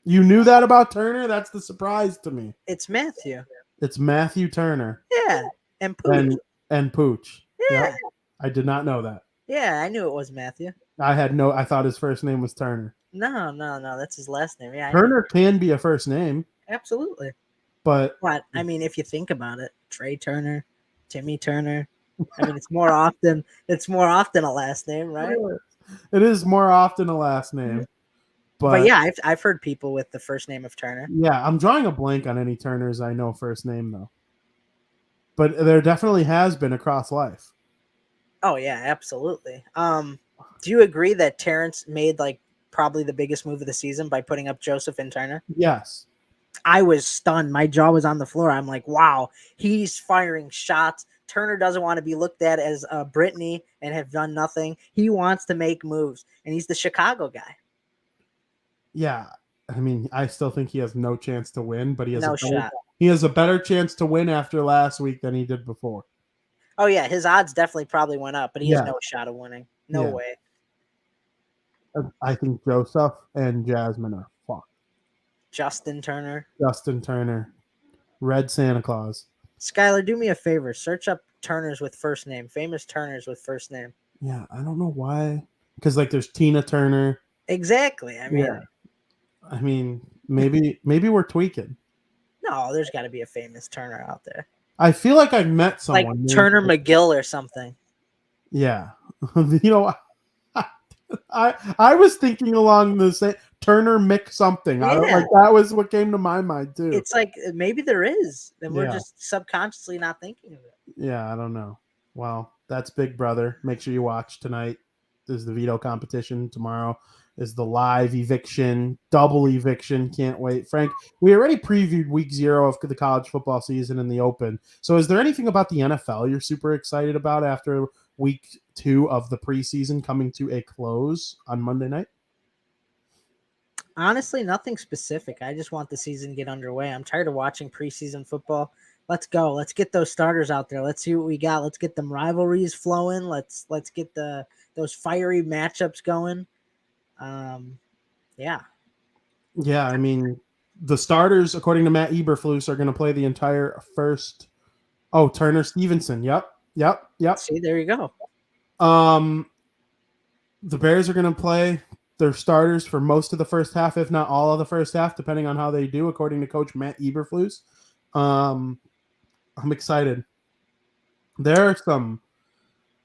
You knew that about Turner? That's the surprise to me. It's Matthew. It's Matthew Turner. Yeah, and Pooch. And Pooch. Yeah. Yep. I did not know that. Yeah, I knew it was Matthew. I thought his first name was Turner. No, that's his last name. Yeah, Turner can be a first name. Absolutely. But I mean, if you think about it, Trey Turner, Timmy Turner. I mean, it's more often a last name, right? It is more often a last name. But yeah, I've heard people with the first name of Turner. Yeah, I'm drawing a blank on any Turners I know first name though. But there definitely has been across life. Oh yeah, absolutely. Do you agree that Terrence made like probably the biggest move of the season by putting up Joseph and Turner? Yes. I was stunned. My jaw was on the floor. I'm like, wow, he's firing shots Turner doesn't want to be looked at as Brittany and have done nothing. He wants to make moves, and he's the Chicago guy. Yeah, I mean, I still think he has no chance to win, but he has shot. He has a better chance to win after last week than he did before. Oh yeah, his odds definitely probably went up, but he has no shot of winning. No way. I think Joseph and Jasmine are fucked. Justin Turner, Red Santa Claus. Skylar, do me a favor. Search up Turners with first name. Famous Turners with first name. Yeah, I don't know why. Because like there's Tina Turner. Exactly. I mean, maybe we're tweaking. No, there's got to be a famous Turner out there. I feel like I've met someone like Turner McGill or something. Yeah, I was thinking along the same Turner Mick something. I don't like that was what came to my mind too. It's like maybe there is, and we're just subconsciously not thinking of it. Yeah, I don't know. Well, that's Big Brother. Make sure you watch tonight. There's the veto competition. Tomorrow is the live eviction, double eviction. Can't wait. Frank, we already previewed week 0 of the college football season in the open. So is there anything about the NFL you're super excited about after week 2 of the preseason coming to a close on Monday night? Honestly, nothing specific. I just want the season to get underway. I'm tired of watching preseason football. Let's go. Let's get those starters out there. Let's see what we got. Let's get them rivalries flowing. Let's get those fiery matchups going. Yeah. Yeah, I mean, the starters, according to Matt Eberflus, are going to play the entire first. Oh, Turner Stevenson. Yep. See, there you go. The Bears are going to play their starters for most of the first half, if not all of the first half, depending on how they do, according to Coach Matt Eberflus. I'm excited. There are some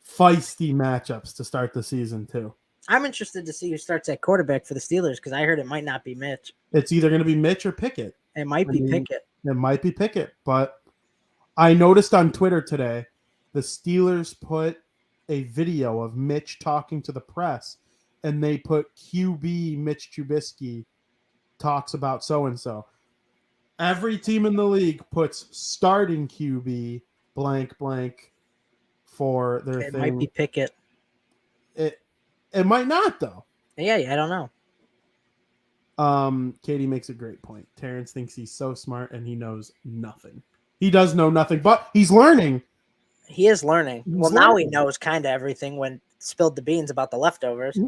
feisty matchups to start the season, too. I'm interested to see who starts at quarterback for the Steelers because I heard it might not be Mitch. It's either going to be Mitch or Pickett. It might be Pickett. It might be Pickett, but I noticed on Twitter today the Steelers put a video of Mitch talking to the press, and they put QB Mitch Trubisky talks about so-and-so. Every team in the league puts starting QB blank for their thing. It might be Pickett. It might not, though. Yeah, I don't know. Katie makes a great point. Terrence thinks he's so smart and he knows nothing. He does know nothing, but he's learning. He is learning. Now he knows kind of everything when spilled the beans about the leftovers.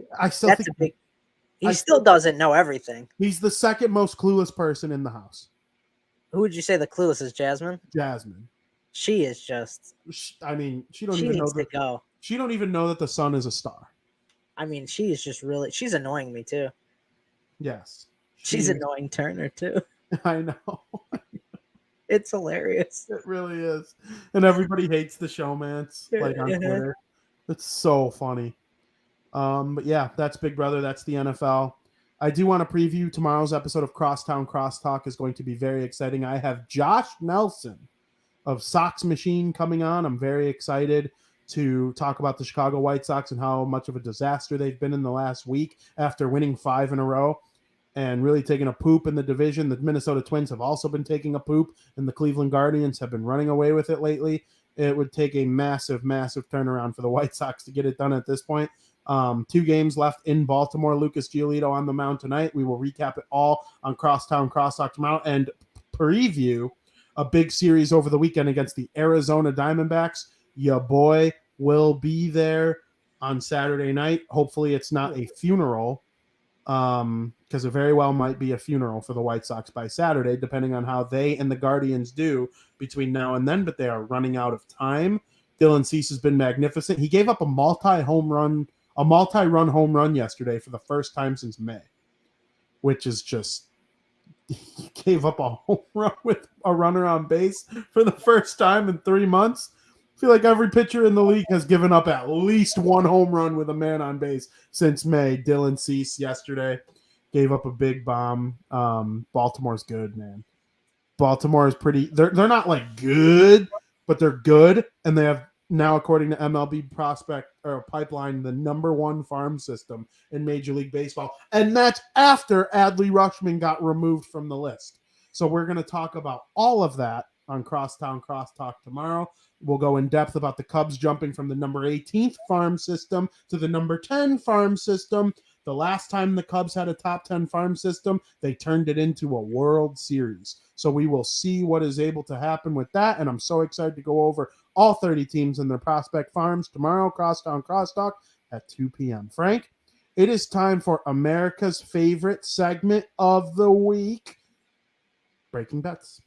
He still doesn't know everything. He's the second most clueless person in the house. Who would you say the clueless is? Jasmine? Jasmine. She is just. I mean, she don't even know that the sun is a star. I mean, she is just really. She's annoying me too. Yes. She's annoying Turner too. I know. It's hilarious. It really is. And everybody hates the showmance, like on Twitter. It's so funny. But yeah, that's Big Brother. That's the NFL. I do want to preview tomorrow's episode of Crosstown Crosstalk is going to be very exciting. I have Josh Nelson of Sox Machine coming on. I'm very excited to talk about the Chicago White Sox and how much of a disaster they've been in the last week after winning 5 in a row and really taking a poop in the division. The Minnesota Twins have also been taking a poop, and the Cleveland Guardians have been running away with it lately. It would take a massive turnaround for the White Sox to get it done at this point. 2 games left in Baltimore. Lucas Giolito on the mound tonight. We will recap it all on Crosstown Crosstalk tomorrow and preview a big series over the weekend against the Arizona Diamondbacks. Your boy will be there on Saturday night. Hopefully it's not a funeral, because it very well might be a funeral for the White Sox by Saturday, depending on how they and the Guardians do between now and then, but they are running out of time. Dylan Cease has been magnificent. He gave up a multi-run home run yesterday for the first time since May, which is just, he gave up a home run with a runner on base for the first time in 3 months. I feel like every pitcher in the league has given up at least 1 home run with a man on base since May. Dylan Cease yesterday gave up a big bomb. Baltimore's good, man. Baltimore is pretty. They're not like good, but they're good, and they have now, according to MLB Prospect or Pipeline, the #1 farm system in Major League Baseball, and that's after Adley Rutschman got removed from the list. So we're going to talk about all of that on Crosstown Crosstalk tomorrow. We'll go in depth about the Cubs jumping from the number 18th farm system to the number 10 farm system. The last time the Cubs had a top 10 farm system, they turned it into a World Series. So we will see what is able to happen with that. And I'm so excited to go over all 30 teams and their prospect farms tomorrow, Crosstown Crosstalk at 2 p.m. Frank, it is time for America's favorite segment of the week, Breaking Bets.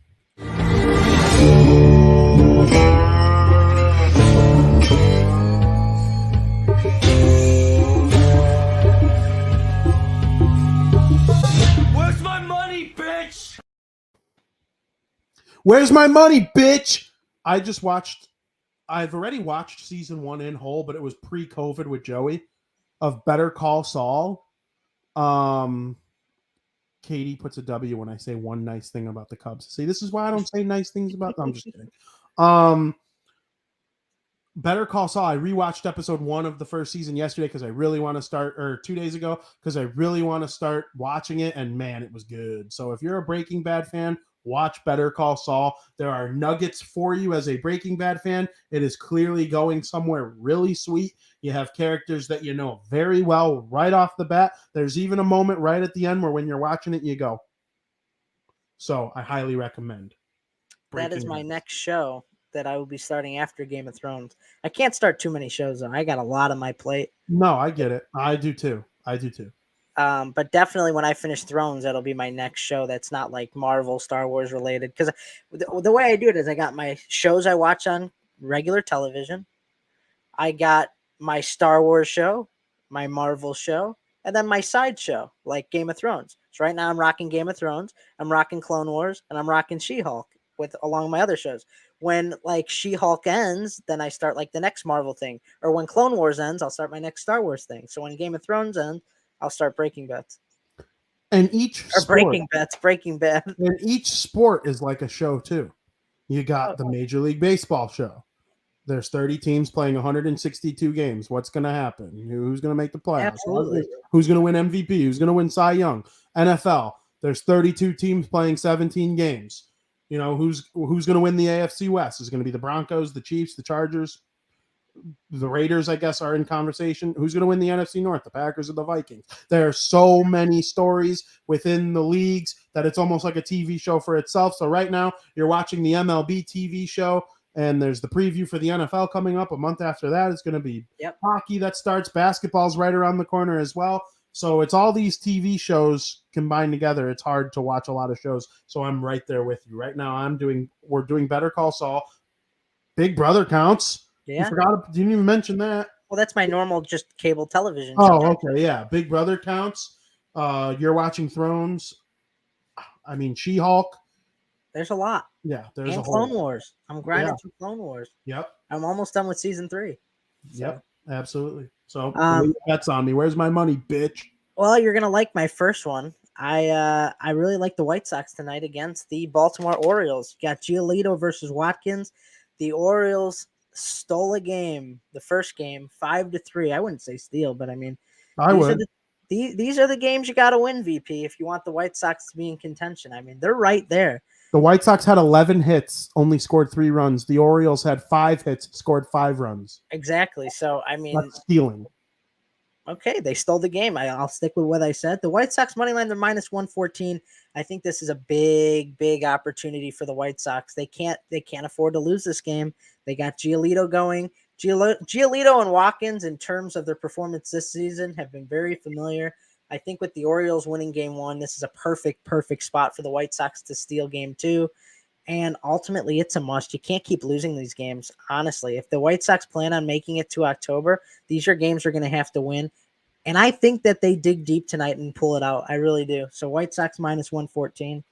Where's my money, bitch? Where's my money, bitch? I've already watched season 1 in whole, but it was pre-COVID with Joey of Better Call Saul. Katie puts a W when I say one nice thing about the Cubs. See, this is why I don't say nice things about them. I'm just kidding. Better Call Saul. I rewatched episode 1 of the first season yesterday because I really want to start, or 2 days ago, because I really want to start watching it, and man, it was good. So if you're a Breaking Bad fan, watch Better Call Saul. There are nuggets for you as a Breaking Bad fan. It is clearly going somewhere really sweet. You have characters that you know very well right off the bat. There's even a moment right at the end where when you're watching it, you go. So I highly recommend. That is my next show that I will be starting after Game of Thrones. I can't start too many shows, though. I got a lot on my plate. No, I get it. I do too. But definitely when I finish Thrones, that'll be my next show that's not like Marvel, Star Wars related. Because the way I do it is I got my shows I watch on regular television. I got my Star Wars show, my Marvel show, and then my side show, like Game of Thrones. So right now I'm rocking Game of Thrones, I'm rocking Clone Wars, and I'm rocking She-Hulk along my other shows. When like She-Hulk ends, then I start like the next Marvel thing. Or when Clone Wars ends, I'll start my next Star Wars thing. So when Game of Thrones ends, I'll start Breaking Bets. And each Breaking Bad. And each sport is like a show too. You got the Major League Baseball show. There's 30 teams playing 162 games. What's going to happen? Who's going to make the playoffs? Absolutely. Who's going to win MVP? Who's going to win Cy Young? NFL. There's 32 teams playing 17 games. You know, who's going to win the AFC West? Is it going to be the Broncos, the Chiefs, the Chargers? The Raiders, I guess, are in conversation. Who's going to win the NFC North? The Packers or the Vikings? There are so many stories within the leagues that it's almost like a TV show for itself. So right now, you're watching the MLB TV show, and there's the preview for the NFL coming up. A month after that, it's going to be hockey that starts. Basketball's right around the corner as well. So it's all these TV shows combined together. It's hard to watch a lot of shows. So I'm right there with you. Right now, we're doing Better Call Saul. Big Brother counts. Yeah. Didn't even mention that. Well, that's my normal just cable television show. Oh, okay. Yeah. Big Brother counts. You're watching Thrones. I mean, She-Hulk. There's a lot. Yeah. There's and a whole Clone Wars. I'm grinding through Clone Wars. Yep. I'm almost done with season 3. So. Yep. Absolutely. So bets on me. Where's my money, bitch? Well, you're gonna like my first one. I really like the White Sox tonight against the Baltimore Orioles. You got Giolito versus Watkins. The Orioles stole a game, the first game, 5-3. I wouldn't say steal, but I mean, these are the games you got to win, VP, if you want the White Sox to be in contention. I mean, they're right there. The White Sox had 11 hits, only scored 3 runs. The Orioles had 5 hits, scored 5 runs. Exactly. So, I mean, that's stealing. Okay, they stole the game. I'll stick with what I said. The White Sox money line, they're minus 114. I think this is a big opportunity for the White Sox. They can't afford to lose this game. They got Giolito going. Giolito and Watkins, in terms of their performance this season, have been very familiar. I think with the Orioles winning game 1, this is a perfect spot for the White Sox to steal game 2. And ultimately, it's a must. You can't keep losing these games, honestly. If the White Sox plan on making it to October, these are games they're going to have to win. And I think that they dig deep tonight and pull it out. I really do. So White Sox minus 114.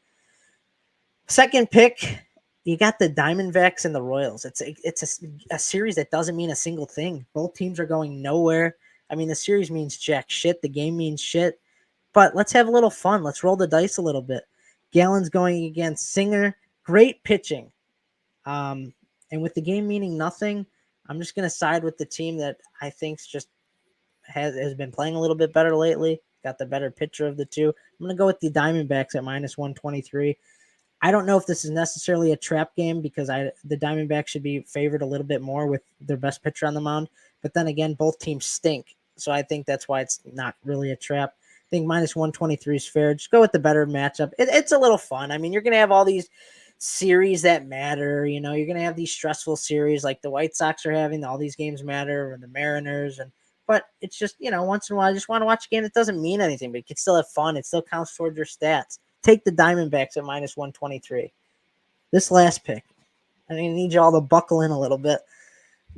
Second pick, you got the Diamondbacks and the Royals. It's a series that doesn't mean a single thing. Both teams are going nowhere. I mean, the series means jack shit. The game means shit. But let's have a little fun. Let's roll the dice a little bit. Gallen's going against Singer. Great pitching. And with the game meaning nothing, I'm just going to side with the team that I think's just has been playing a little bit better lately. Got the better pitcher of the two. I'm going to go with the Diamondbacks at minus 123. I don't know if this is necessarily a trap game because the Diamondbacks should be favored a little bit more with their best pitcher on the mound. But then again, both teams stink. So I think that's why it's not really a trap. I think minus 123 is fair. Just go with the better matchup. It's a little fun. I mean, you're going to have all these series that matter. You know, you're going to have these stressful series like the White Sox are having. All these games matter, or the Mariners. But it's just, once in a while, I just want to watch a game that doesn't mean anything, but you can still have fun. It still counts towards your stats. Take the Diamondbacks at minus 123. This last pick, I need you all to buckle in a little bit.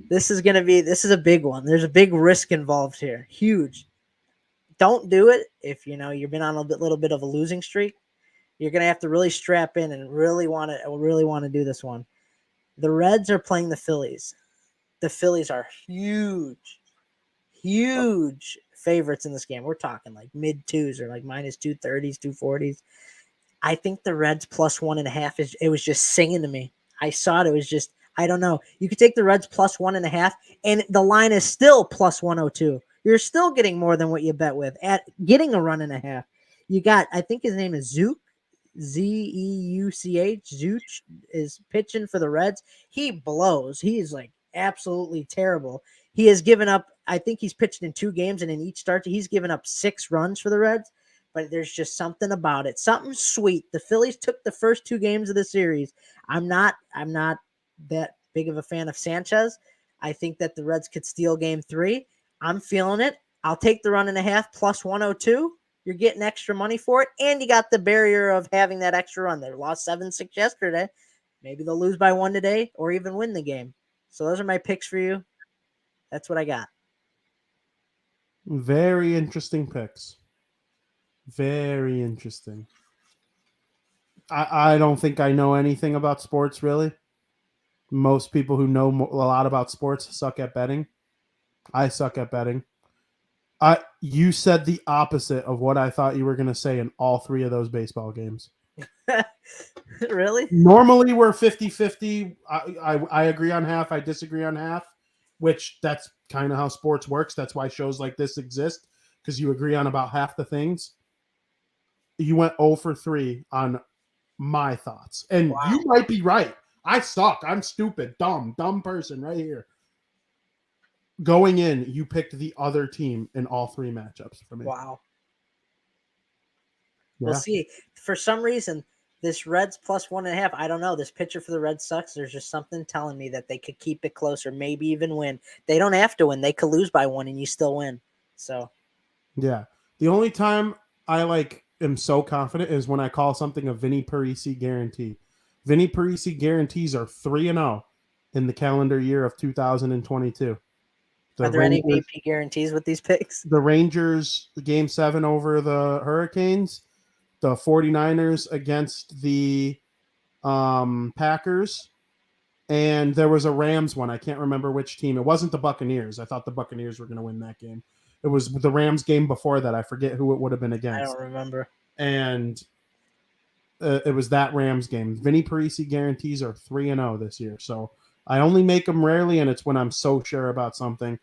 This is a big one. There's a big risk involved here. Huge. Don't do it if, you've been on a little bit of a losing streak. You're going to have to really strap in and really want to do this one. The Reds are playing the Phillies. The Phillies are huge favorites in this game. We're talking like mid twos or like minus 230s, 240s. I think the Reds plus 1.5 it was just singing to me. I saw it. It was just, I don't know. You could take the Reds plus 1.5 and the line is still plus 102. You're still getting more than what you bet with at getting a run and a half. You got, I think his name is Zook. Zeuch. Zeuch is pitching for the Reds. He blows. He is like absolutely terrible. He has given up, I think he's pitched in 2 games, and in each start, he's given up 6 runs for the Reds. But there's just something about it. Something sweet. The Phillies took the first 2 games of the series. I'm not that big of a fan of Sanchez. I think that the Reds could steal game 3. I'm feeling it. I'll take the run and a half plus 102. You're getting extra money for it, and you got the barrier of having that extra run. They lost 7-6 yesterday. Maybe they'll lose by 1 today or even win the game. So those are my picks for you. That's what I got. Very interesting picks. Very interesting. I don't think I know anything about sports, really. Most people who know a lot about sports suck at betting. I suck at betting. You said the opposite of what I thought you were going to say in all 3 of those baseball games. Really? Normally we're 50-50. I agree on half. I disagree on half, which that's kind of how sports works. That's why shows like this exist, because you agree on about half the things. You went 0 for 3 on my thoughts. And Wow. You might be right. I suck. I'm stupid. Dumb person right here. Going in, you picked the other team in all 3 matchups for me. Wow. Yeah. We'll see. For some reason, this Reds plus 1.5, I don't know. This pitcher for the Reds sucks. There's just something telling me that they could keep it closer, maybe even win. They don't have to win. They could lose by 1 and you still win. So, yeah. The only time I am so confident is when I call something a Vinnie Parise guarantee. Vinnie Parise guarantees are 3-0 in the calendar year of 2022. Are there any VP guarantees with these picks? The Rangers, Game 7 over the Hurricanes, the 49ers against the Packers, and there was a Rams one. I can't remember which team. It wasn't the Buccaneers. I thought the Buccaneers were going to win that game. It was the Rams game before that. I forget who it would have been against. I don't remember. And it was that Rams game. Vinnie Parise guarantees are 3-0 this year. So I only make them rarely, and it's when I'm so sure about something.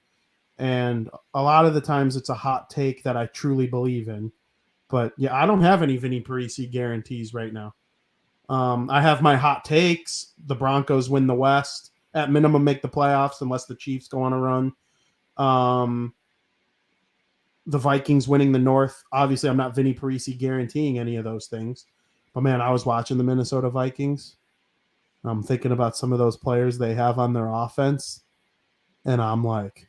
And a lot of the times it's a hot take that I truly believe in. But, yeah, I don't have any Vinnie Parise guarantees right now. I have my hot takes. The Broncos win the West. At minimum, make the playoffs unless the Chiefs go on a run. The Vikings winning the North. Obviously, I'm not Vinnie Parise guaranteeing any of those things. But, man, I was watching the Minnesota Vikings. I'm thinking about some of those players they have on their offense. And I'm like,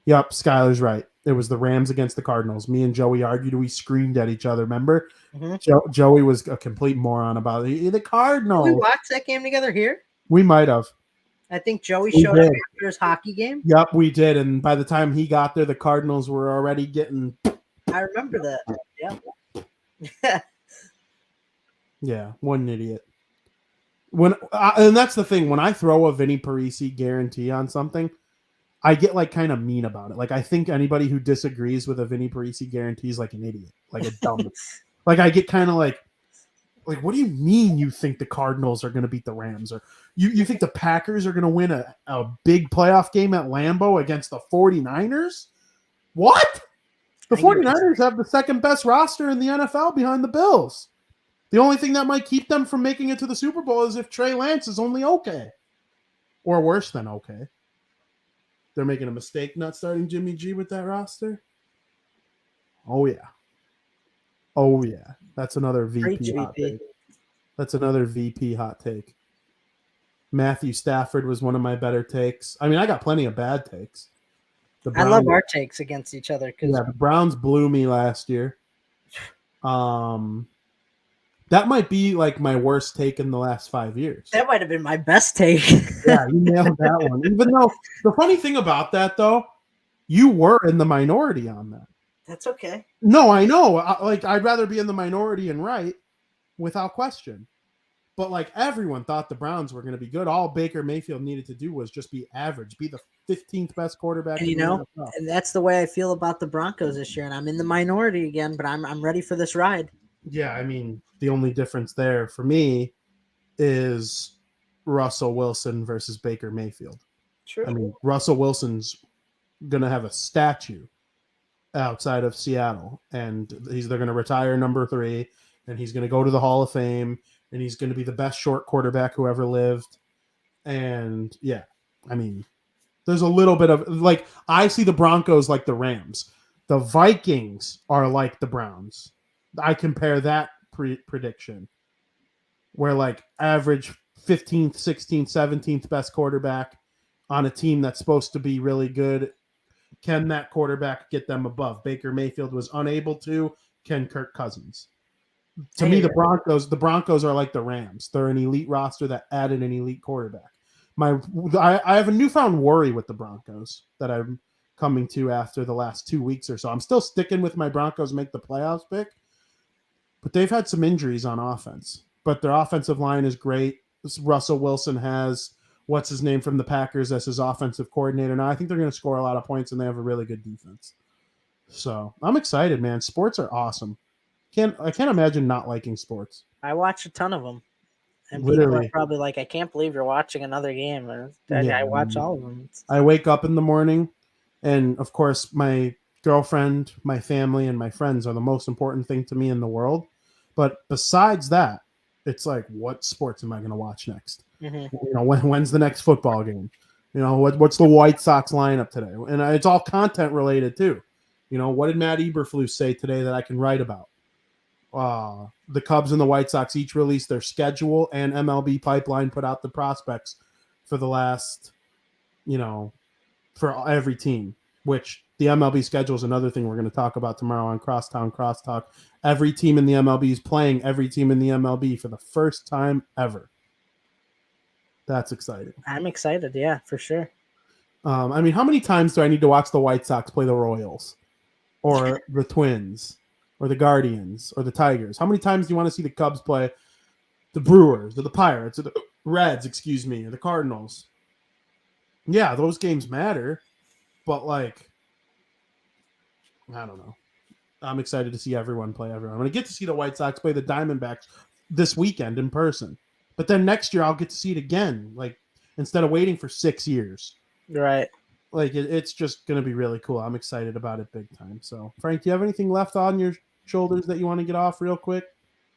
yep, Skylar's right. It was the Rams against the Cardinals. Me and Joey argued. We screamed at each other. Remember? Mm-hmm. Joey was a complete moron about it. The Cardinals. Did we watch that game together here? We might have. I think Joey showed up after his hockey game. Yep, we did. And by the time he got there, the Cardinals were already getting. I remember that. Yeah. Yeah, what an idiot. And that's the thing. When I throw a Vinnie Parise guarantee on something, I get kind of mean about it. I think anybody who disagrees with a Vinnie Parise guarantee is an idiot, a dumb. I get kind of like, what do you mean you think the Cardinals are going to beat the Rams? Or you think the Packers are going to win a big playoff game at Lambeau against the 49ers? What? The 49ers have the second best roster in the NFL behind the Bills. The only thing that might keep them from making it to the Super Bowl is if Trey Lance is only okay. Or worse than okay. They're making a mistake not starting Jimmy G with that roster. Oh, yeah. Oh, yeah. That's another VP hot take. That's another VP hot take. Matthew Stafford was one of my better takes. I mean, I got plenty of bad takes. I love our takes against each other. Yeah, the Browns blew me last year. That might be like my worst take in the last 5 years. That might have been my best take. Yeah, you nailed that one. Even though the funny thing about that, though, you were in the minority on that. That's okay. No, I know. I'd rather be in the minority and right, without question. But like everyone thought the Browns were going to be good. All Baker Mayfield needed to do was just be average, be the 15th best quarterback. And and that's the way I feel about the Broncos this year. And I'm in the minority again, but I'm ready for this ride. Yeah, I mean, the only difference there for me is Russell Wilson versus Baker Mayfield. True. I mean, Russell Wilson's going to have a statue outside of Seattle, and they're going to retire number 3, and he's going to go to the Hall of Fame, and he's going to be the best short quarterback who ever lived. And yeah, I mean, there's a little bit of like, I see the Broncos like the Rams. The Vikings are like the Browns. I compare that prediction where like average 15th, 16th, 17th best quarterback on a team that's supposed to be really good. Can that quarterback get them above? Baker Mayfield was unable to. Can Kirk Cousins? To me, the Broncos are like the Rams. They're an elite roster that added an elite quarterback. I have a newfound worry with the Broncos that I'm coming to after the last 2 weeks or so. I'm still sticking with my Broncos make the playoffs pick, but they've had some injuries on offense. But their offensive line is great. Russell Wilson has what's his name from the Packers as his offensive coordinator. Now I think they're going to score a lot of points, and they have a really good defense. So I'm excited, man. Sports are awesome. I can't imagine not liking sports. I watch a ton of them. And Literally. people are probably like, I can't believe you're watching another game. I watch all of them. I wake up in the morning, and of course, my girlfriend, my family, and my friends are the most important thing to me in the world. But besides that, it's like, what sports am I going to watch next? Mm-hmm. You know, when's the next football game? You know, what's the White Sox lineup today? And it's all content related too. You know, what did Matt Eberflus say today that I can write about? The Cubs and the White Sox each released their schedule, and MLB Pipeline put out the prospects for the last, for every team, which the MLB schedule is another thing we're going to talk about tomorrow on Crosstown Crosstalk. Every team in the MLB is playing every team in the MLB for the first time ever. That's exciting. I'm excited. Yeah, for sure. I mean, how many times do I need to watch the White Sox play the Royals or the Twins? Or the Guardians, or the Tigers? How many times do you want to see the Cubs play the Brewers, or the Pirates, or the Reds, or the Cardinals? Yeah, those games matter, but like, I don't know. I'm excited to see everyone play everyone. I'm going to get to see the White Sox play the Diamondbacks this weekend in person. But then next year I'll get to see it again, like, instead of waiting for 6 years. Right. Like, it's just going to be really cool. I'm excited about it big time. So, Frank, do you have anything left on your shoulders that you want to get off real quick?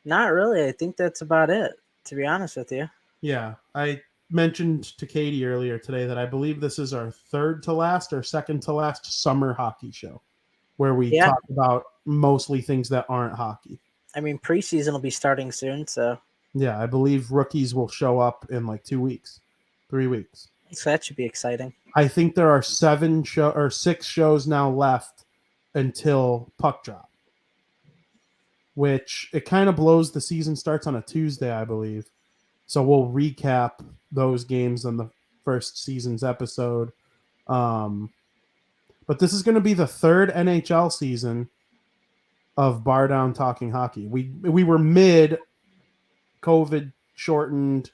Not really. I think that's about it, to be honest with you. Yeah. I mentioned to Katie earlier today that I believe this is our third to last or second to last summer hockey show where we talk about mostly things that aren't hockey. I mean, preseason will be starting soon, so. Yeah, I believe rookies will show up in like 2 weeks, 3 weeks. So that should be exciting. I think there are 6 shows now left until puck drop, which it kind of blows. The season starts on a Tuesday, I believe. So we'll recap those games on the first season's episode. But this is going to be the third NHL season of Bar Down Talking Hockey. We were mid COVID shortened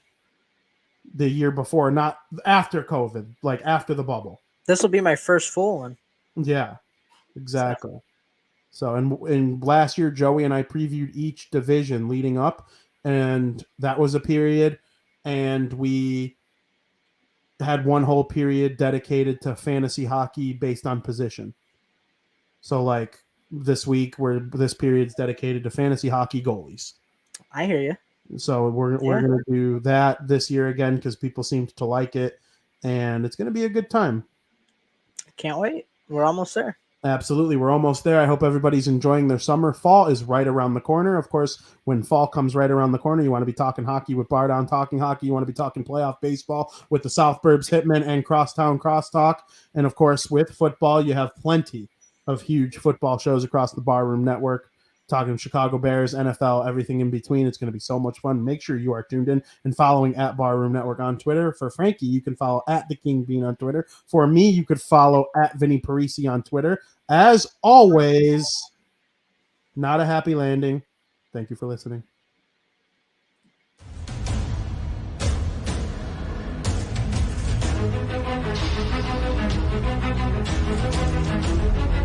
the year before, not after COVID, like after the bubble. This will be my first full one. Yeah, exactly. So in last year, Joey and I previewed each division leading up, and that was a period. And we had one whole period dedicated to fantasy hockey based on position. So like this week, this period's dedicated to fantasy hockey goalies. I hear you. So we're going to do that this year again because people seem to like it, and it's going to be a good time. Can't wait. We're almost there. Absolutely. We're almost there. I hope everybody's enjoying their summer. Fall is right around the corner. Of course, when fall comes right around the corner, you want to be talking hockey with Bar Down Talking Hockey. You want to be talking playoff baseball with the South Burbs Hitmen and Crosstown Crosstalk. And of course, with football, you have plenty of huge football shows across the Barroom Network. Talking Chicago Bears, NFL, everything in between. It's going to be so much fun. Make sure you are tuned in and following at Barroom Network on Twitter. For Frankie, you can follow at The King Bean on Twitter. For me, you could follow at Vinnie Parise on Twitter. As always, not a happy landing. Thank you for listening. Thank you.